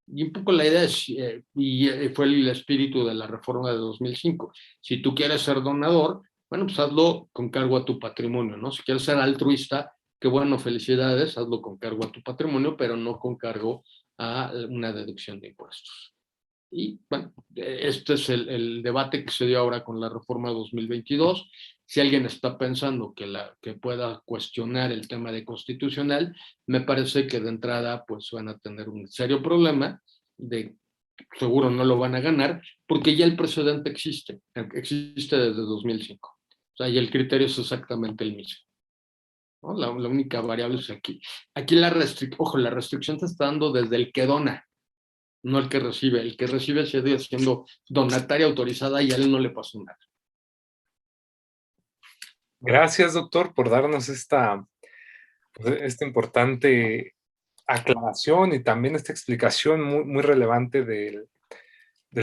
Y un poco la idea es, y fue el espíritu de la reforma de 2005, si tú quieres ser donador, bueno, pues hazlo con cargo a tu patrimonio, ¿no? Si quieres ser altruista, qué bueno, felicidades, hazlo con cargo a tu patrimonio, pero no con cargo a una deducción de impuestos. Y bueno, este es el debate que se dio ahora con la reforma 2022. Si alguien está pensando que pueda cuestionar el tema de constitucional, me parece que de entrada pues van a tener un serio problema, seguro no lo van a ganar, porque ya el precedente existe desde 2005. O sea, y el criterio es exactamente el mismo, ¿no? La única variable es aquí. Aquí la restricción se está dando desde el que dona, no el que recibe. El que recibe sigue siendo donataria autorizada y a él no le pasó nada. Gracias, doctor, por darnos esta importante aclaración y también esta explicación muy, muy relevante del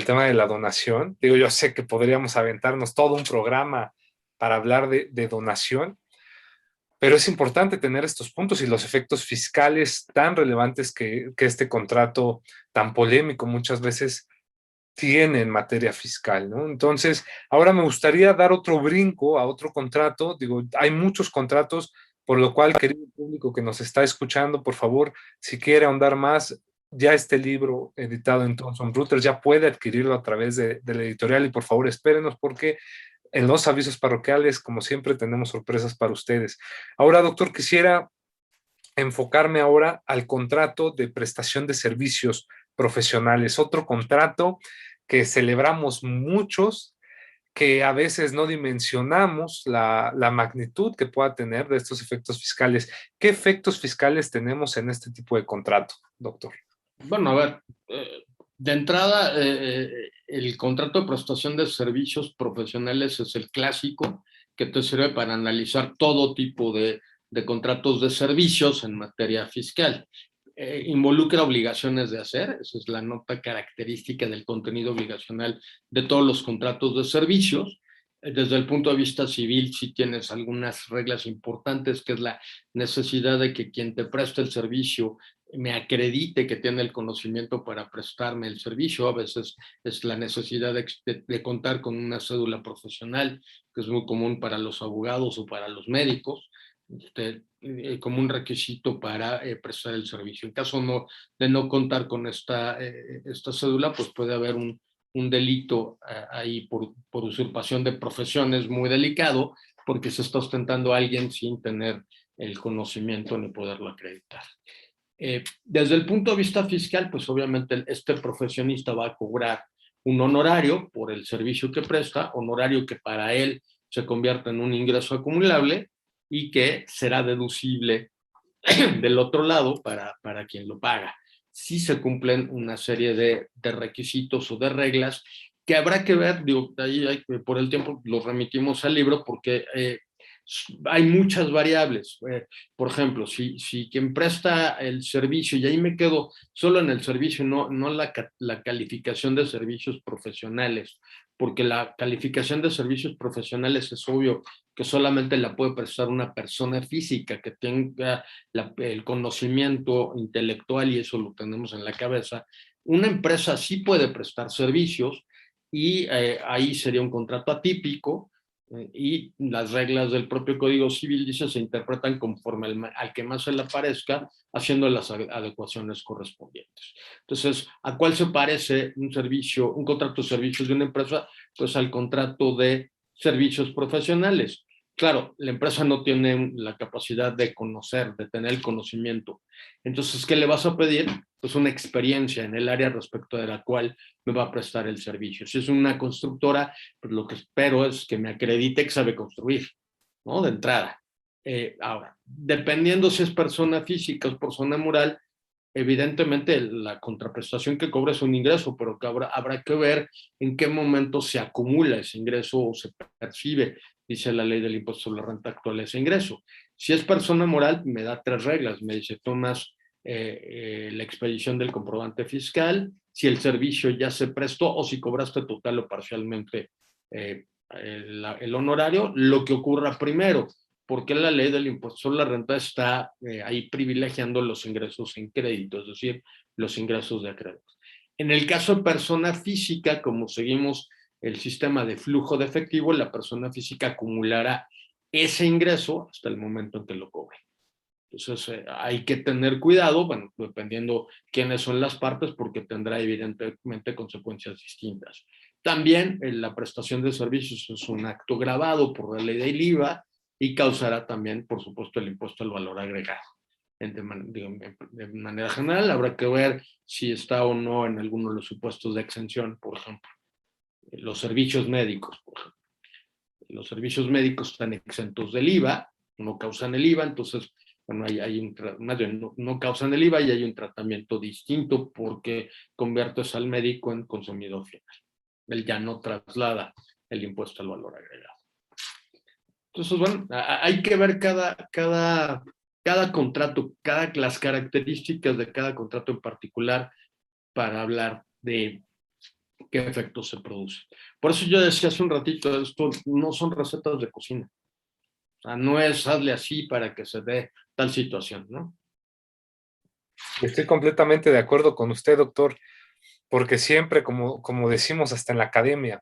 tema de la donación. Digo, yo sé que podríamos aventarnos todo un programa para hablar de donación, pero es importante tener estos puntos y los efectos fiscales tan relevantes que este contrato tan polémico muchas veces tiene en materia fiscal, ¿no? Entonces, ahora me gustaría dar otro brinco a otro contrato. Digo, hay muchos contratos, por lo cual, querido público que nos está escuchando, por favor, si quiere ahondar más, ya este libro editado en Thomson Reuters ya puede adquirirlo a través de la editorial, y por favor espérenos, porque en los avisos parroquiales, como siempre, tenemos sorpresas para ustedes. Ahora, doctor, quisiera enfocarme ahora al contrato de prestación de servicios profesionales, otro contrato que celebramos muchos, que a veces no dimensionamos la magnitud que pueda tener de estos efectos fiscales. ¿Qué efectos fiscales tenemos en este tipo de contrato, doctor? Bueno, a ver, de entrada, el contrato de prestación de servicios profesionales es el clásico que te sirve para analizar todo tipo de contratos de servicios en materia fiscal. Involucra obligaciones de hacer, esa es la nota característica del contenido obligacional de todos los contratos de servicios. Desde el punto de vista civil, sí tienes algunas reglas importantes, que es la necesidad de que quien te preste el servicio me acredite que tiene el conocimiento para prestarme el servicio. A veces es la necesidad de contar con una cédula profesional, que es muy común para los abogados o para los médicos, como un requisito para prestar el servicio. En caso de no contar con esta cédula, pues puede haber un delito ahí por usurpación de profesiones, muy delicado, porque se está ostentando a alguien sin tener el conocimiento ni poderlo acreditar. Desde el punto de vista fiscal, pues obviamente este profesionista va a cobrar un honorario por el servicio que presta, honorario que para él se convierte en un ingreso acumulable y que será deducible del otro lado para quien lo paga. Sí se cumplen una serie de requisitos o de reglas que habrá que ver, digo, ahí por el tiempo los remitimos al libro, porque hay muchas variables. Por ejemplo, si quien presta el servicio, y ahí me quedo solo en el servicio, no la calificación de servicios profesionales, porque la calificación de servicios profesionales es obvio que solamente la puede prestar una persona física que tenga el conocimiento intelectual, y eso lo tenemos en la cabeza. Una empresa sí puede prestar servicios, y ahí sería un contrato atípico, Y las reglas del propio Código Civil, dice, se interpretan conforme al que más se le parezca, haciendo las adecuaciones correspondientes. Entonces, ¿a cuál se parece un servicio, un contrato de servicios de una empresa? Pues al contrato de servicios profesionales. Claro, la empresa no tiene la capacidad de conocer, de tener el conocimiento. Entonces, ¿qué le vas a pedir? Pues una experiencia en el área respecto de la cual me va a prestar el servicio. Si es una constructora, pues lo que espero es que me acredite que sabe construir, ¿no? De entrada. Ahora, dependiendo si es persona física o persona moral, evidentemente la contraprestación que cobra es un ingreso, pero que habrá que ver en qué momento se acumula ese ingreso o se percibe, dice la ley del impuesto sobre la renta actual, ese ingreso. Si es persona moral, me da 3 reglas. Me dice, tomas la expedición del comprobante fiscal, si el servicio ya se prestó o si cobraste total o parcialmente el honorario, lo que ocurra primero, porque la ley del impuesto sobre la renta está ahí privilegiando los ingresos en crédito, es decir, los ingresos de acreedores. En el caso de persona física, como seguimos el sistema de flujo de efectivo, la persona física acumulará ese ingreso hasta el momento en que lo cobre. Entonces, hay que tener cuidado, bueno, dependiendo quiénes son las partes, porque tendrá evidentemente consecuencias distintas. También la prestación de servicios es un acto gravado por la ley del IVA y causará también, por supuesto, el impuesto al valor agregado. De manera general, habrá que ver si está o no en alguno de los supuestos de exención, por ejemplo. Los servicios médicos, por ejemplo. Los servicios médicos están exentos del IVA, no causan el IVA, entonces, bueno, no causan el IVA y hay un tratamiento distinto porque conviertes al médico en consumidor final. Él ya no traslada el impuesto al valor agregado. Entonces, bueno, hay que ver cada contrato, las características de cada contrato en particular para hablar de qué efectos se producen. Por eso yo decía hace un ratito, esto no son recetas de cocina. O sea, no es hazle así para que se dé tal situación, ¿no? Estoy completamente de acuerdo con usted, doctor, porque siempre, como decimos hasta en la academia,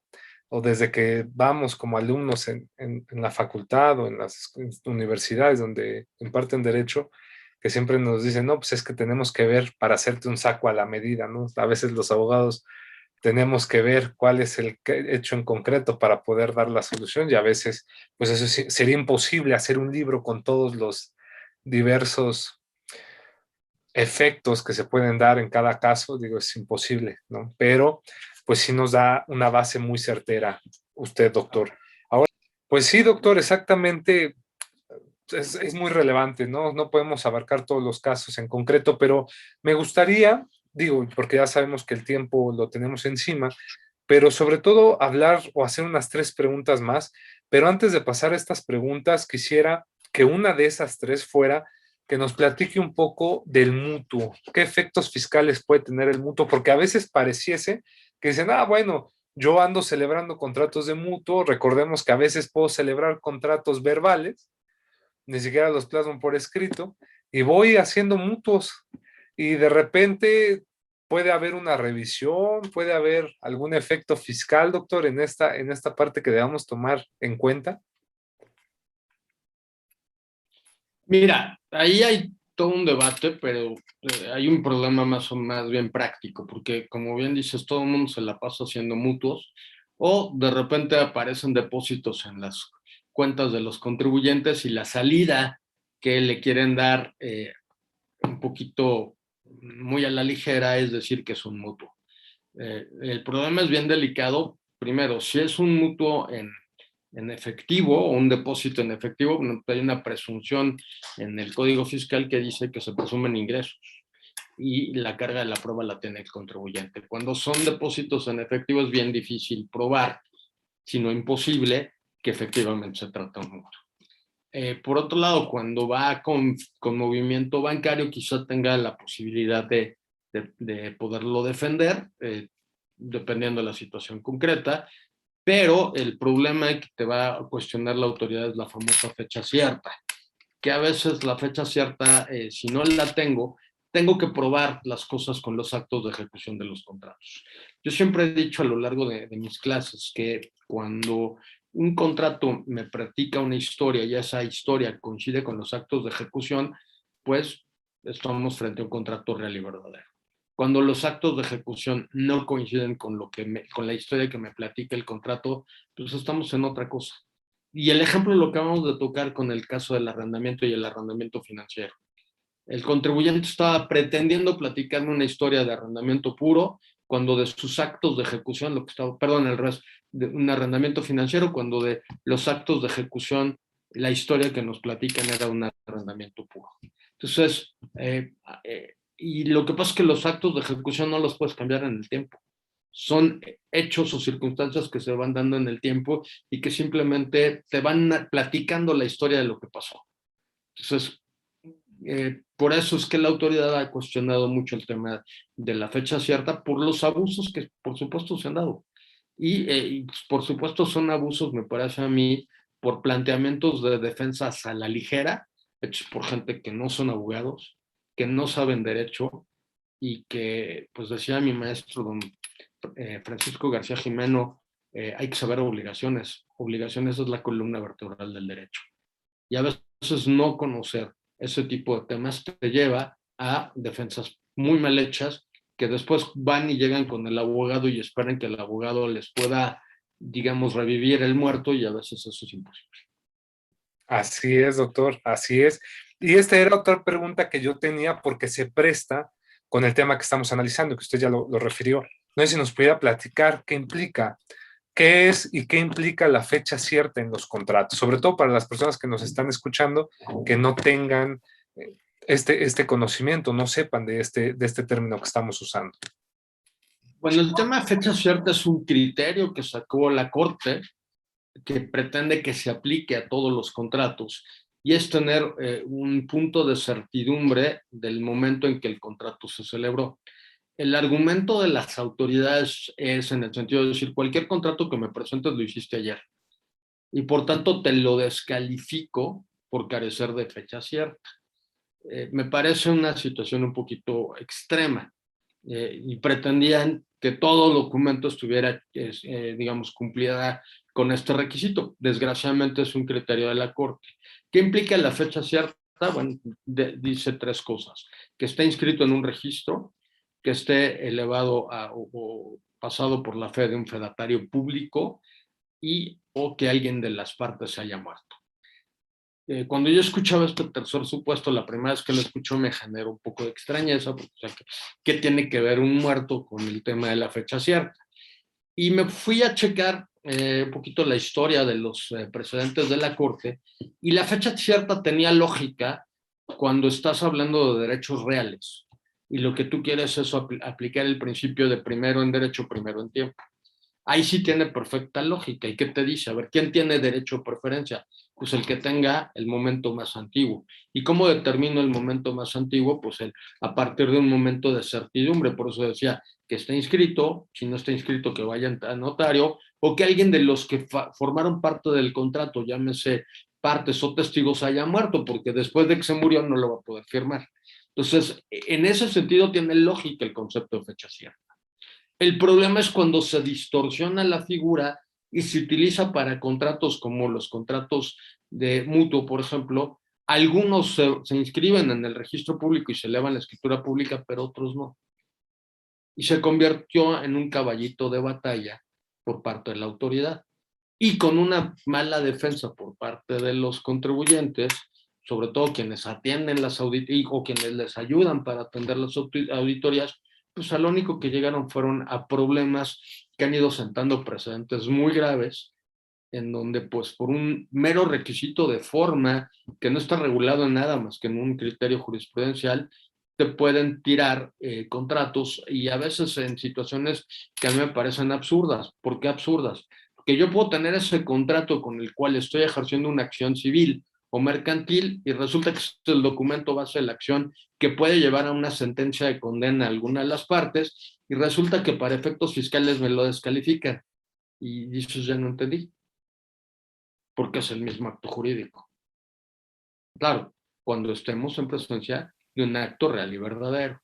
o desde que vamos como alumnos en la facultad o en las universidades donde imparten derecho, que siempre nos dicen, no, pues es que tenemos que ver para hacerte un saco a la medida, ¿no? A veces los abogados tenemos que ver cuál es el hecho en concreto para poder dar la solución y a veces, pues eso sería imposible hacer un libro con todos los diversos efectos que se pueden dar en cada caso, digo, es imposible, ¿no? Pero pues sí nos da una base muy certera usted, doctor. Ahora, pues sí, doctor, exactamente, es muy relevante, ¿no? No podemos abarcar todos los casos en concreto, pero me gustaría, digo, porque ya sabemos que el tiempo lo tenemos encima, pero sobre todo hablar o hacer unas 3 preguntas más, pero antes de pasar a estas preguntas, quisiera que una de esas 3 fuera que nos platique un poco del mutuo, qué efectos fiscales puede tener el mutuo, porque a veces pareciese que dicen, bueno, yo ando celebrando contratos de mutuo, recordemos que a veces puedo celebrar contratos verbales, ni siquiera los plasmo por escrito, y voy haciendo mutuos, y de repente puede haber una revisión, puede haber algún efecto fiscal, doctor, en esta parte que debamos tomar en cuenta. Mira, ahí hay todo un debate, pero hay un problema más bien práctico, porque como bien dices, todo el mundo se la pasa haciendo mutuos, o de repente aparecen depósitos en las cuentas de los contribuyentes y la salida que le quieren dar un poquito muy a la ligera es decir que es un mutuo. El problema es bien delicado. Primero, si es un mutuo en efectivo o un depósito en efectivo, hay una presunción en el Código Fiscal que dice que se presumen ingresos y la carga de la prueba la tiene el contribuyente. Cuando son depósitos en efectivo es bien difícil probar, sino imposible, que efectivamente se trata de un mutuo. Por otro lado, cuando va con movimiento bancario, quizá tenga la posibilidad de poderlo defender, dependiendo de la situación concreta, pero el problema es que te va a cuestionar la autoridad es la famosa fecha cierta, que a veces la fecha cierta, si no la tengo que probar las cosas con los actos de ejecución de los contratos. Yo siempre he dicho a lo largo de mis clases que cuando un contrato me practica una historia y esa historia coincide con los actos de ejecución, pues estamos frente a un contrato real y verdadero. Cuando los actos de ejecución no coinciden con con la historia que me platica el contrato, pues estamos en otra cosa. Y el ejemplo lo acabamos de tocar con el caso del arrendamiento y el arrendamiento financiero. El contribuyente estaba pretendiendo platicarme una historia de arrendamiento puro cuando de sus actos de ejecución, perdón, el resto, de un arrendamiento financiero, cuando de los actos de ejecución, la historia que nos platican era un arrendamiento puro. Entonces, y lo que pasa es que los actos de ejecución no los puedes cambiar en el tiempo. Son hechos o circunstancias que se van dando en el tiempo y que simplemente te van platicando la historia de lo que pasó. Entonces, por eso es que la autoridad ha cuestionado mucho el tema de la fecha cierta por los abusos que por supuesto se han dado. Y por supuesto son abusos, me parece a mí, por planteamientos de defensas a la ligera, hechos por gente que no son abogados, que no saben derecho y que, pues decía mi maestro, don Francisco García Jimeno, hay que saber obligaciones. Obligaciones es la columna vertebral del derecho. Y a veces no conocer ese tipo de temas te lleva a defensas muy mal hechas que después van y llegan con el abogado y esperan que el abogado les pueda, digamos, revivir el muerto y a veces eso es imposible. Así es, doctor, así es. Y esta era otra pregunta que yo tenía porque se presta con el tema que estamos analizando, que usted ya lo refirió. No sé si nos pudiera platicar qué implica, qué es y qué implica la fecha cierta en los contratos, sobre todo para las personas que nos están escuchando, que no tengan este conocimiento, no sepan de este término que estamos usando. Bueno, el tema de fecha cierta es un criterio que sacó la Corte que pretende que se aplique a todos los contratos y es tener un punto de certidumbre del momento en que el contrato se celebró. El argumento de las autoridades es en el sentido de decir, cualquier contrato que me presentes lo hiciste ayer y por tanto te lo descalifico por carecer de fecha cierta. Me parece una situación un poquito extrema y pretendían que todo documento estuviera, digamos, cumplida con este requisito. Desgraciadamente es un criterio de la Corte. ¿Qué implica la fecha cierta? Bueno, dice tres cosas. Que esté inscrito en un registro, que esté elevado o pasado por la fe de un fedatario público y o que alguien de las partes se haya muerto. Cuando yo escuchaba este tercer supuesto, la primera vez que lo escucho me generó un poco de extrañeza, porque, o sea, ¿qué tiene que ver un muerto con el tema de la fecha cierta? Y me fui a checar un poquito la historia de los precedentes de la Corte, y la fecha cierta tenía lógica cuando estás hablando de derechos reales, y lo que tú quieres es aplicar el principio de primero en derecho, primero en tiempo. Ahí sí tiene perfecta lógica. ¿Y qué te dice? A ver, ¿quién tiene derecho a preferencia? Pues el que tenga el momento más antiguo. ¿Y cómo determino el momento más antiguo? Pues a partir de un momento de certidumbre. Por eso decía que esté inscrito, si no está inscrito que vaya a notario, o que alguien de los que formaron parte del contrato, llámese partes o testigos, haya muerto, porque después de que se murió no lo va a poder firmar. Entonces, en ese sentido tiene lógica el concepto de fecha cierta. El problema es cuando se distorsiona la figura y se utiliza para contratos como los contratos de mutuo, por ejemplo. Algunos se inscriben en el registro público y se elevan la escritura pública, pero otros no. Y se convirtió en un caballito de batalla por parte de la autoridad. Y con una mala defensa por parte de los contribuyentes, sobre todo quienes atienden las auditorías o quienes les ayudan para atender las auditorías, pues a lo único que llegaron fueron a problemas que han ido sentando precedentes muy graves, en donde pues por un mero requisito de forma que no está regulado en nada más que en un criterio jurisprudencial, te pueden tirar contratos y a veces en situaciones que a mí me parecen absurdas. ¿Por qué absurdas? Porque yo puedo tener ese contrato con el cual estoy ejerciendo una acción civil o mercantil y resulta que es el documento base de la acción que puede llevar a una sentencia de condena a alguna de las partes y resulta que para efectos fiscales me lo descalifican. Y eso ya no entendí, porque es el mismo acto jurídico. Claro, cuando estemos en presencia de un acto real y verdadero.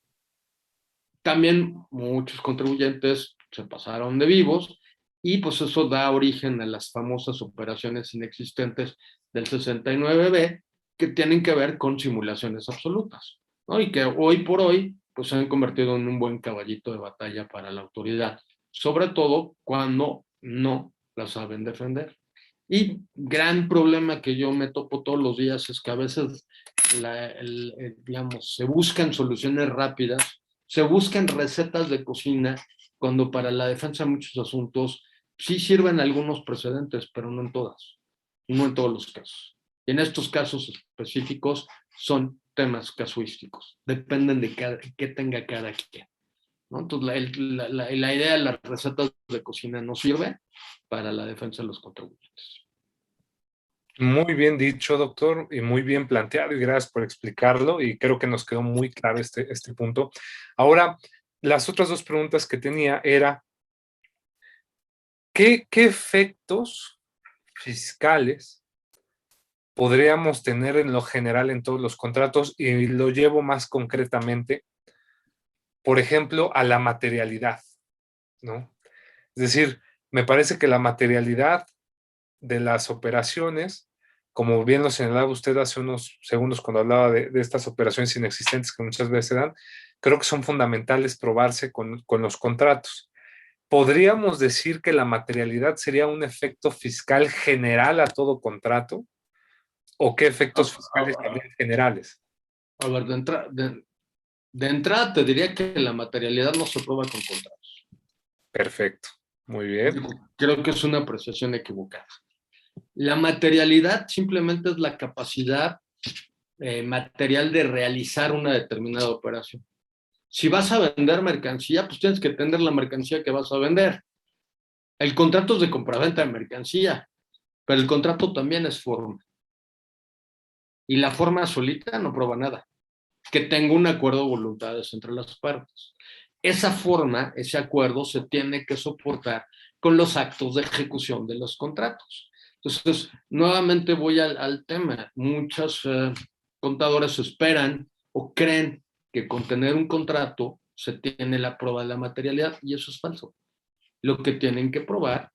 También muchos contribuyentes se pasaron de vivos y pues eso da origen a las famosas operaciones inexistentes del 69B, que tienen que ver con simulaciones absolutas, ¿no? Y que hoy por hoy pues se han convertido en un buen caballito de batalla para la autoridad, sobre todo cuando no la saben defender. Y gran problema que yo me topo todos los días es que a veces, digamos, se buscan soluciones rápidas, se buscan recetas de cocina, cuando para la defensa de muchos asuntos sí sirven algunos precedentes, pero no en todas, no en todos los casos. Y en estos casos específicos son temas casuísticos, dependen de qué tenga cada quien, ¿no? Entonces, la idea de las recetas de cocina no sirve para la defensa de los contribuyentes. Muy bien dicho, doctor, y muy bien planteado, y gracias por explicarlo, y creo que nos quedó muy claro este punto. Ahora, las otras dos preguntas que tenía era, ¿qué efectos fiscales podríamos tener en lo general en todos los contratos? Y lo llevo más concretamente, por ejemplo, a la materialidad, ¿no? Es decir, me parece que la materialidad de las operaciones, como bien lo señalaba usted hace unos segundos cuando hablaba de estas operaciones inexistentes que muchas veces se dan, creo que son fundamentales probarse con los contratos. ¿Podríamos decir que la materialidad sería un efecto fiscal general a todo contrato? ¿O qué efectos fiscales también generales? A ver, de entrada te diría que la materialidad no se prueba con contratos. Perfecto, muy bien. Creo que es una apreciación equivocada. La materialidad simplemente es la capacidad material de realizar una determinada operación. Si vas a vender mercancía, pues tienes que tener la mercancía que vas a vender. El contrato es de compraventa de mercancía, pero el contrato también es forma. Y la forma solita no prueba nada. Que tenga un acuerdo de voluntades entre las partes. Esa forma, ese acuerdo se tiene que soportar con los actos de ejecución de los contratos. Entonces, nuevamente voy al tema. Muchos contadores esperan o creen que con tener un contrato se tiene la prueba de la materialidad, y eso es falso. Lo que tienen que probar,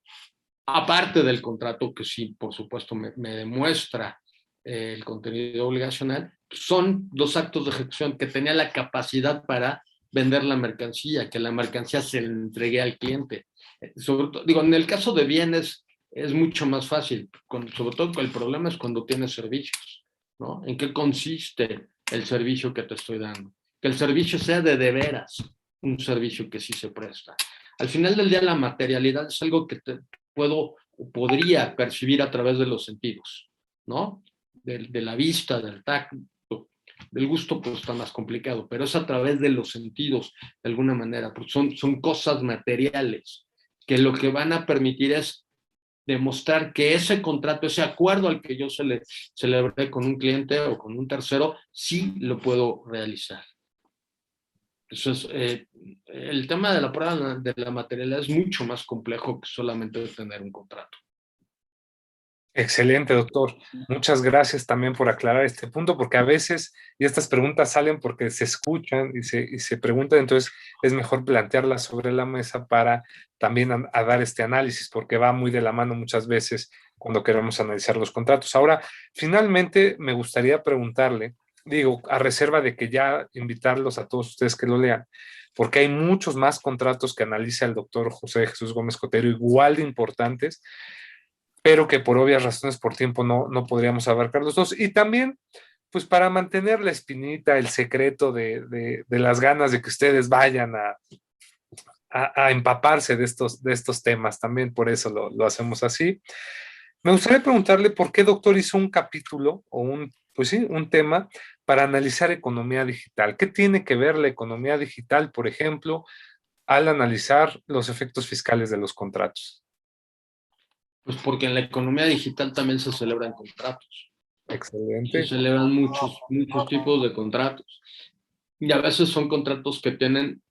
aparte del contrato, que sí, por supuesto, me demuestra el contenido obligacional, son los actos de ejecución, que tenía la capacidad para vender la mercancía, que la mercancía se le entregue al cliente. Sobre todo, digo, en el caso de bienes es mucho más fácil, sobre todo el problema es cuando tienes servicios, ¿no? ¿En qué consiste el servicio que te estoy dando? Que el servicio sea de veras un servicio que sí se presta. Al final del día, la materialidad es algo que puedo o podría percibir a través de los sentidos, ¿no? De la vista, del tacto, del gusto, pues está más complicado, pero es a través de los sentidos, de alguna manera, porque son cosas materiales que lo que van a permitir es demostrar que ese contrato, ese acuerdo al que yo celebré con un cliente o con un tercero, sí lo puedo realizar. Entonces, el tema de la prueba de la materialidad es mucho más complejo que solamente tener un contrato. Excelente, doctor. Muchas gracias también por aclarar este punto, porque a veces, y estas preguntas salen porque se escuchan y se preguntan, entonces es mejor plantearlas sobre la mesa para también a dar este análisis, porque va muy de la mano muchas veces cuando queremos analizar los contratos. Ahora, finalmente me gustaría preguntarle, digo, a reserva de que ya invitarlos a todos ustedes que lo lean, porque hay muchos más contratos que analiza el doctor José Jesús Gómez Cotero, igual de importantes, pero que por obvias razones por tiempo no podríamos abarcar los dos. Y también, pues para mantener la espinita, el secreto de las ganas de que ustedes vayan a empaparse de estos temas, también por eso lo hacemos así. Me gustaría preguntarle por qué, doctor, hizo un capítulo o pues sí, un tema para analizar economía digital. ¿Qué tiene que ver la economía digital, por ejemplo, al analizar los efectos fiscales de los contratos? Pues porque en la economía digital también se celebran contratos. Se Excelente. celebran muchos tipos de contratos. Y a veces son contratos que tienen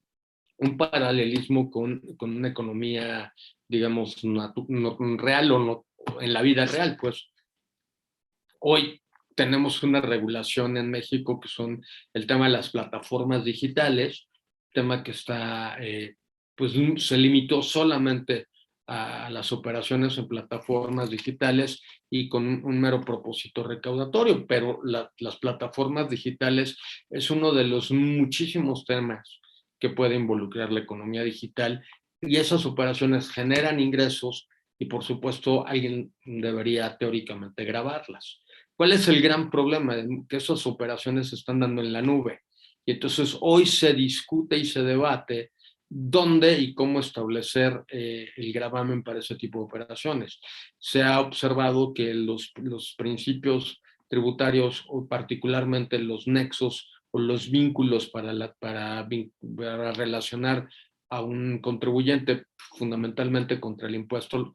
un paralelismo con una economía, digamos, real o no, en la vida real. Pues hoy tenemos una regulación en México que son el tema de las plataformas digitales, tema que está, pues se limitó solamente a las operaciones en plataformas digitales y con un mero propósito recaudatorio, pero las plataformas digitales es uno de los muchísimos temas que puede involucrar la economía digital, y esas operaciones generan ingresos y por supuesto alguien debería teóricamente grabarlas. ¿Cuál es el gran problema? Que esas operaciones se están dando en la nube, y entonces hoy se discute y se debate dónde y cómo establecer el gravamen para ese tipo de operaciones. Se ha observado que los principios tributarios, o particularmente los nexos o los vínculos para relacionar a un contribuyente fundamentalmente con el impuesto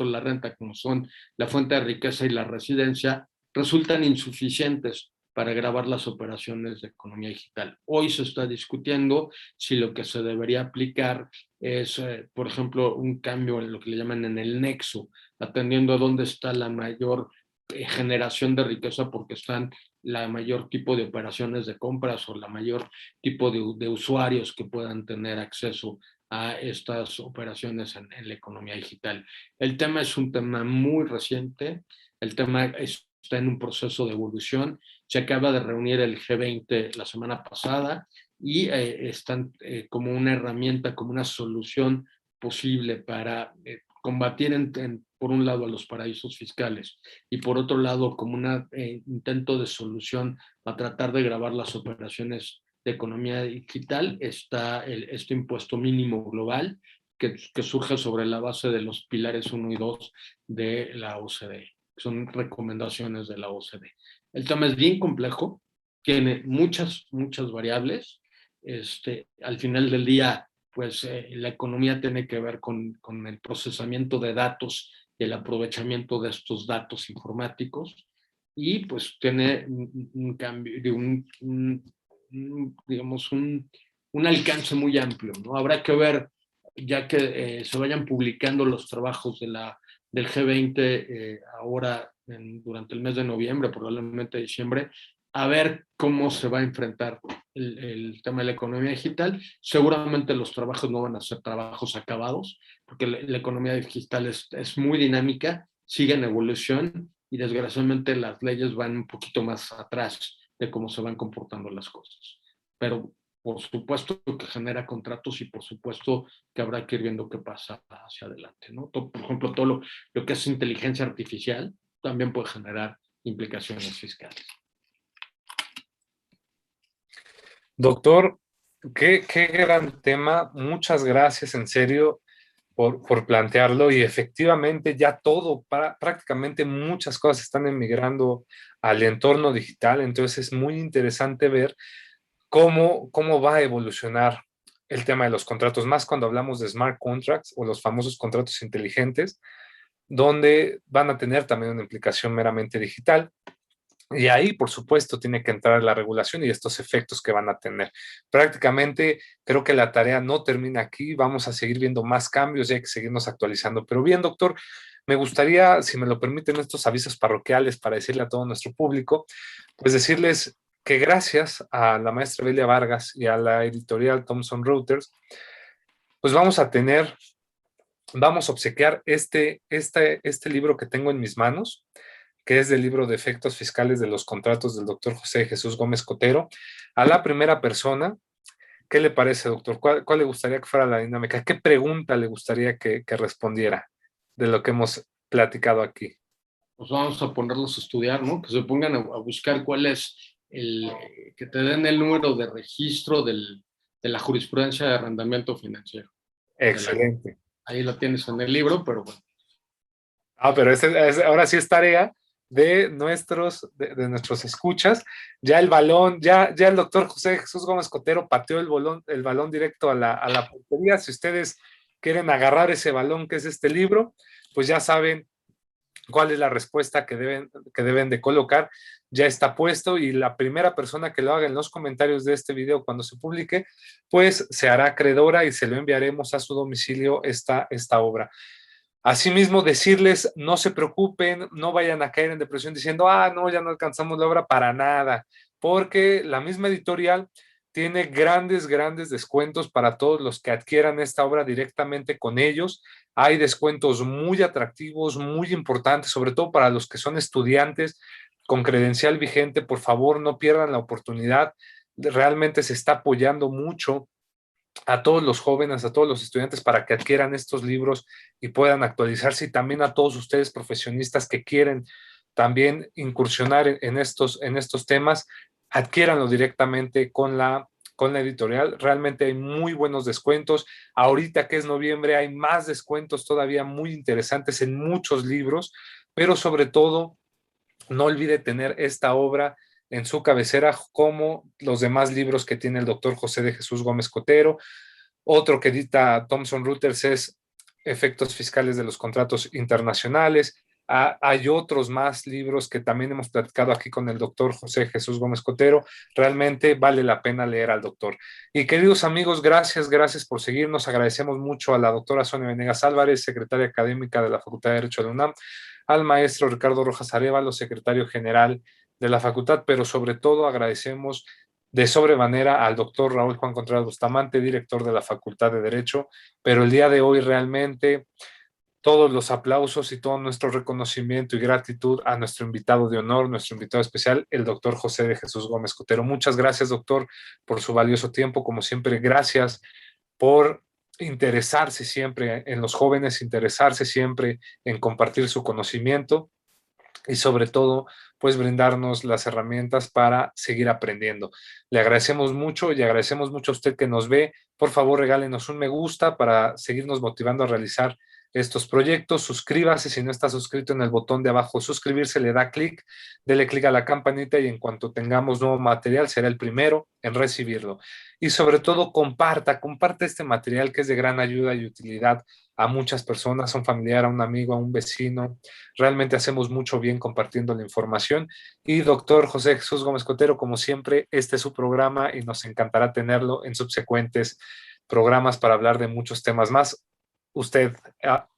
a la renta, como son la fuente de riqueza y la residencia, resultan insuficientes para grabar las operaciones de economía digital. Hoy se está discutiendo si lo que se debería aplicar es, por ejemplo, un cambio en lo que le llaman en el nexo, atendiendo a dónde está la mayor generación de riqueza, porque están la mayor tipo de operaciones de compras o la mayor tipo de usuarios que puedan tener acceso a estas operaciones en la economía digital. El tema es un tema muy reciente, el tema está en un proceso de evolución. Se acaba de reunir el G20 la semana pasada y están como una herramienta, como una solución posible para combatir por un lado a los paraísos fiscales y por otro lado como un intento de solución para tratar de grabar las operaciones de economía digital, está este impuesto mínimo global que surge sobre la base de los pilares 1 y 2 de la OCDE. Son recomendaciones de la OCDE. El tema es bien complejo, tiene muchas variables. Al final del día, pues la economía tiene que ver con el procesamiento de datos y el aprovechamiento de estos datos informáticos, y pues tiene un cambio, digamos, un alcance muy amplio, ¿no? Habrá que ver, ya que se vayan publicando los trabajos del G20 ahora durante el mes de noviembre, probablemente diciembre, a ver cómo se va a enfrentar el tema de la economía digital. Seguramente los trabajos no van a ser trabajos acabados, porque la economía digital es muy dinámica, sigue en evolución, y desgraciadamente las leyes van un poquito más atrás de cómo se van comportando las cosas. Pero por supuesto que genera contratos, y por supuesto que habrá que ir viendo qué pasa hacia adelante, ¿no? Por ejemplo, todo lo que es inteligencia artificial también puede generar implicaciones fiscales. Doctor, qué gran tema. Muchas gracias, en serio, por plantearlo. Y efectivamente ya prácticamente muchas cosas están emigrando al entorno digital. Entonces es muy interesante ver cómo va a evolucionar el tema de los contratos, más cuando hablamos de smart contracts o los famosos contratos inteligentes, donde van a tener también una implicación meramente digital. Y ahí, por supuesto, tiene que entrar la regulación y estos efectos que van a tener. Prácticamente creo que la tarea no termina aquí, vamos a seguir viendo más cambios y hay que seguirnos actualizando. Pero bien, doctor, me gustaría, si me lo permiten, estos avisos parroquiales para decirle a todo nuestro público, pues decirles que gracias a la maestra Belia Vargas y a la editorial Thomson Reuters, pues vamos a obsequiar este libro que tengo en mis manos, que es del libro de efectos fiscales de los contratos del doctor José Jesús Gómez Cotero, a la primera persona. ¿Qué le parece, doctor? ¿Cuál le gustaría que fuera la dinámica? ¿Qué pregunta le gustaría que respondiera de lo que hemos platicado aquí? Pues vamos a ponerlos a estudiar, ¿no? Que se pongan a buscar cuál es que te den el número de registro de la jurisprudencia de arrendamiento financiero. Excelente. Ahí lo tienes en el libro, pero bueno. Pero ahora sí es tarea de nuestros escuchas. Ya el balón, ya el doctor José Jesús Gómez Cotero pateó el balón directo a la portería. Si ustedes quieren agarrar ese balón que es este libro, pues ya saben cuál es la respuesta que deben de colocar. Ya está puesto, y la primera persona que lo haga en los comentarios de este video cuando se publique, pues se hará acreedora y se lo enviaremos a su domicilio esta obra. Asimismo, decirles, no se preocupen, no vayan a caer en depresión diciendo, no, ya no alcanzamos la obra, para nada, porque la misma editorial tiene grandes descuentos para todos los que adquieran esta obra directamente con ellos. Hay descuentos muy atractivos, muy importantes, sobre todo para los que son estudiantes con credencial vigente. Por favor, no pierdan la oportunidad. Realmente se está apoyando mucho a todos los jóvenes, a todos los estudiantes para que adquieran estos libros y puedan actualizarse, y también a todos ustedes profesionistas que quieren también incursionar en estos temas, adquiéranlo directamente con la editorial. Realmente hay muy buenos descuentos. Ahorita que es noviembre hay más descuentos todavía muy interesantes en muchos libros, pero sobre todo no olvide tener esta obra en su cabecera, como los demás libros que tiene el doctor José de Jesús Gómez Cotero. Otro que edita Thomson Reuters es Efectos Fiscales de los Contratos Internacionales. Hay otros más libros que también hemos platicado aquí con el doctor José Jesús Gómez Cotero. Realmente vale la pena leer al doctor. Y queridos amigos, gracias por seguirnos. Agradecemos mucho a la doctora Sonia Venegas Álvarez, secretaria académica de la Facultad de Derecho de la UNAM, al maestro Ricardo Rojas Arévalo, secretario general de la facultad, pero sobre todo agradecemos de sobremanera al doctor Raúl Juan Contreras Bustamante, director de la Facultad de Derecho. Pero el día de hoy realmente todos los aplausos y todo nuestro reconocimiento y gratitud a nuestro invitado de honor, nuestro invitado especial, el doctor José de Jesús Gómez Cotero. Muchas gracias, doctor, por su valioso tiempo. Como siempre, gracias por interesarse siempre en los jóvenes, interesarse siempre en compartir su conocimiento y sobre todo, pues brindarnos las herramientas para seguir aprendiendo. Le agradecemos mucho y agradecemos mucho a usted que nos ve. Por favor, regálenos un me gusta para seguirnos motivando a realizar estos proyectos. Suscríbase si no está suscrito, en el botón de abajo suscribirse, le da clic, dele clic a la campanita y en cuanto tengamos nuevo material será el primero en recibirlo. Y sobre todo, comparta este material que es de gran ayuda y utilidad a muchas personas, a un familiar, a un amigo, a un vecino. Realmente hacemos mucho bien compartiendo la información. Y doctor José Jesús Gómez Cotero, como siempre, este es su programa y nos encantará tenerlo en subsecuentes programas para hablar de muchos temas más. Usted,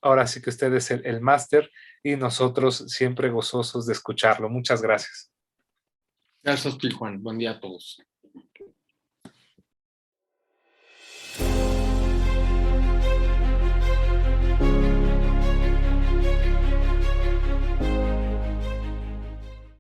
ahora sí que usted es el máster y nosotros siempre gozosos de escucharlo. Muchas gracias. Gracias, Juan. Buen día a todos.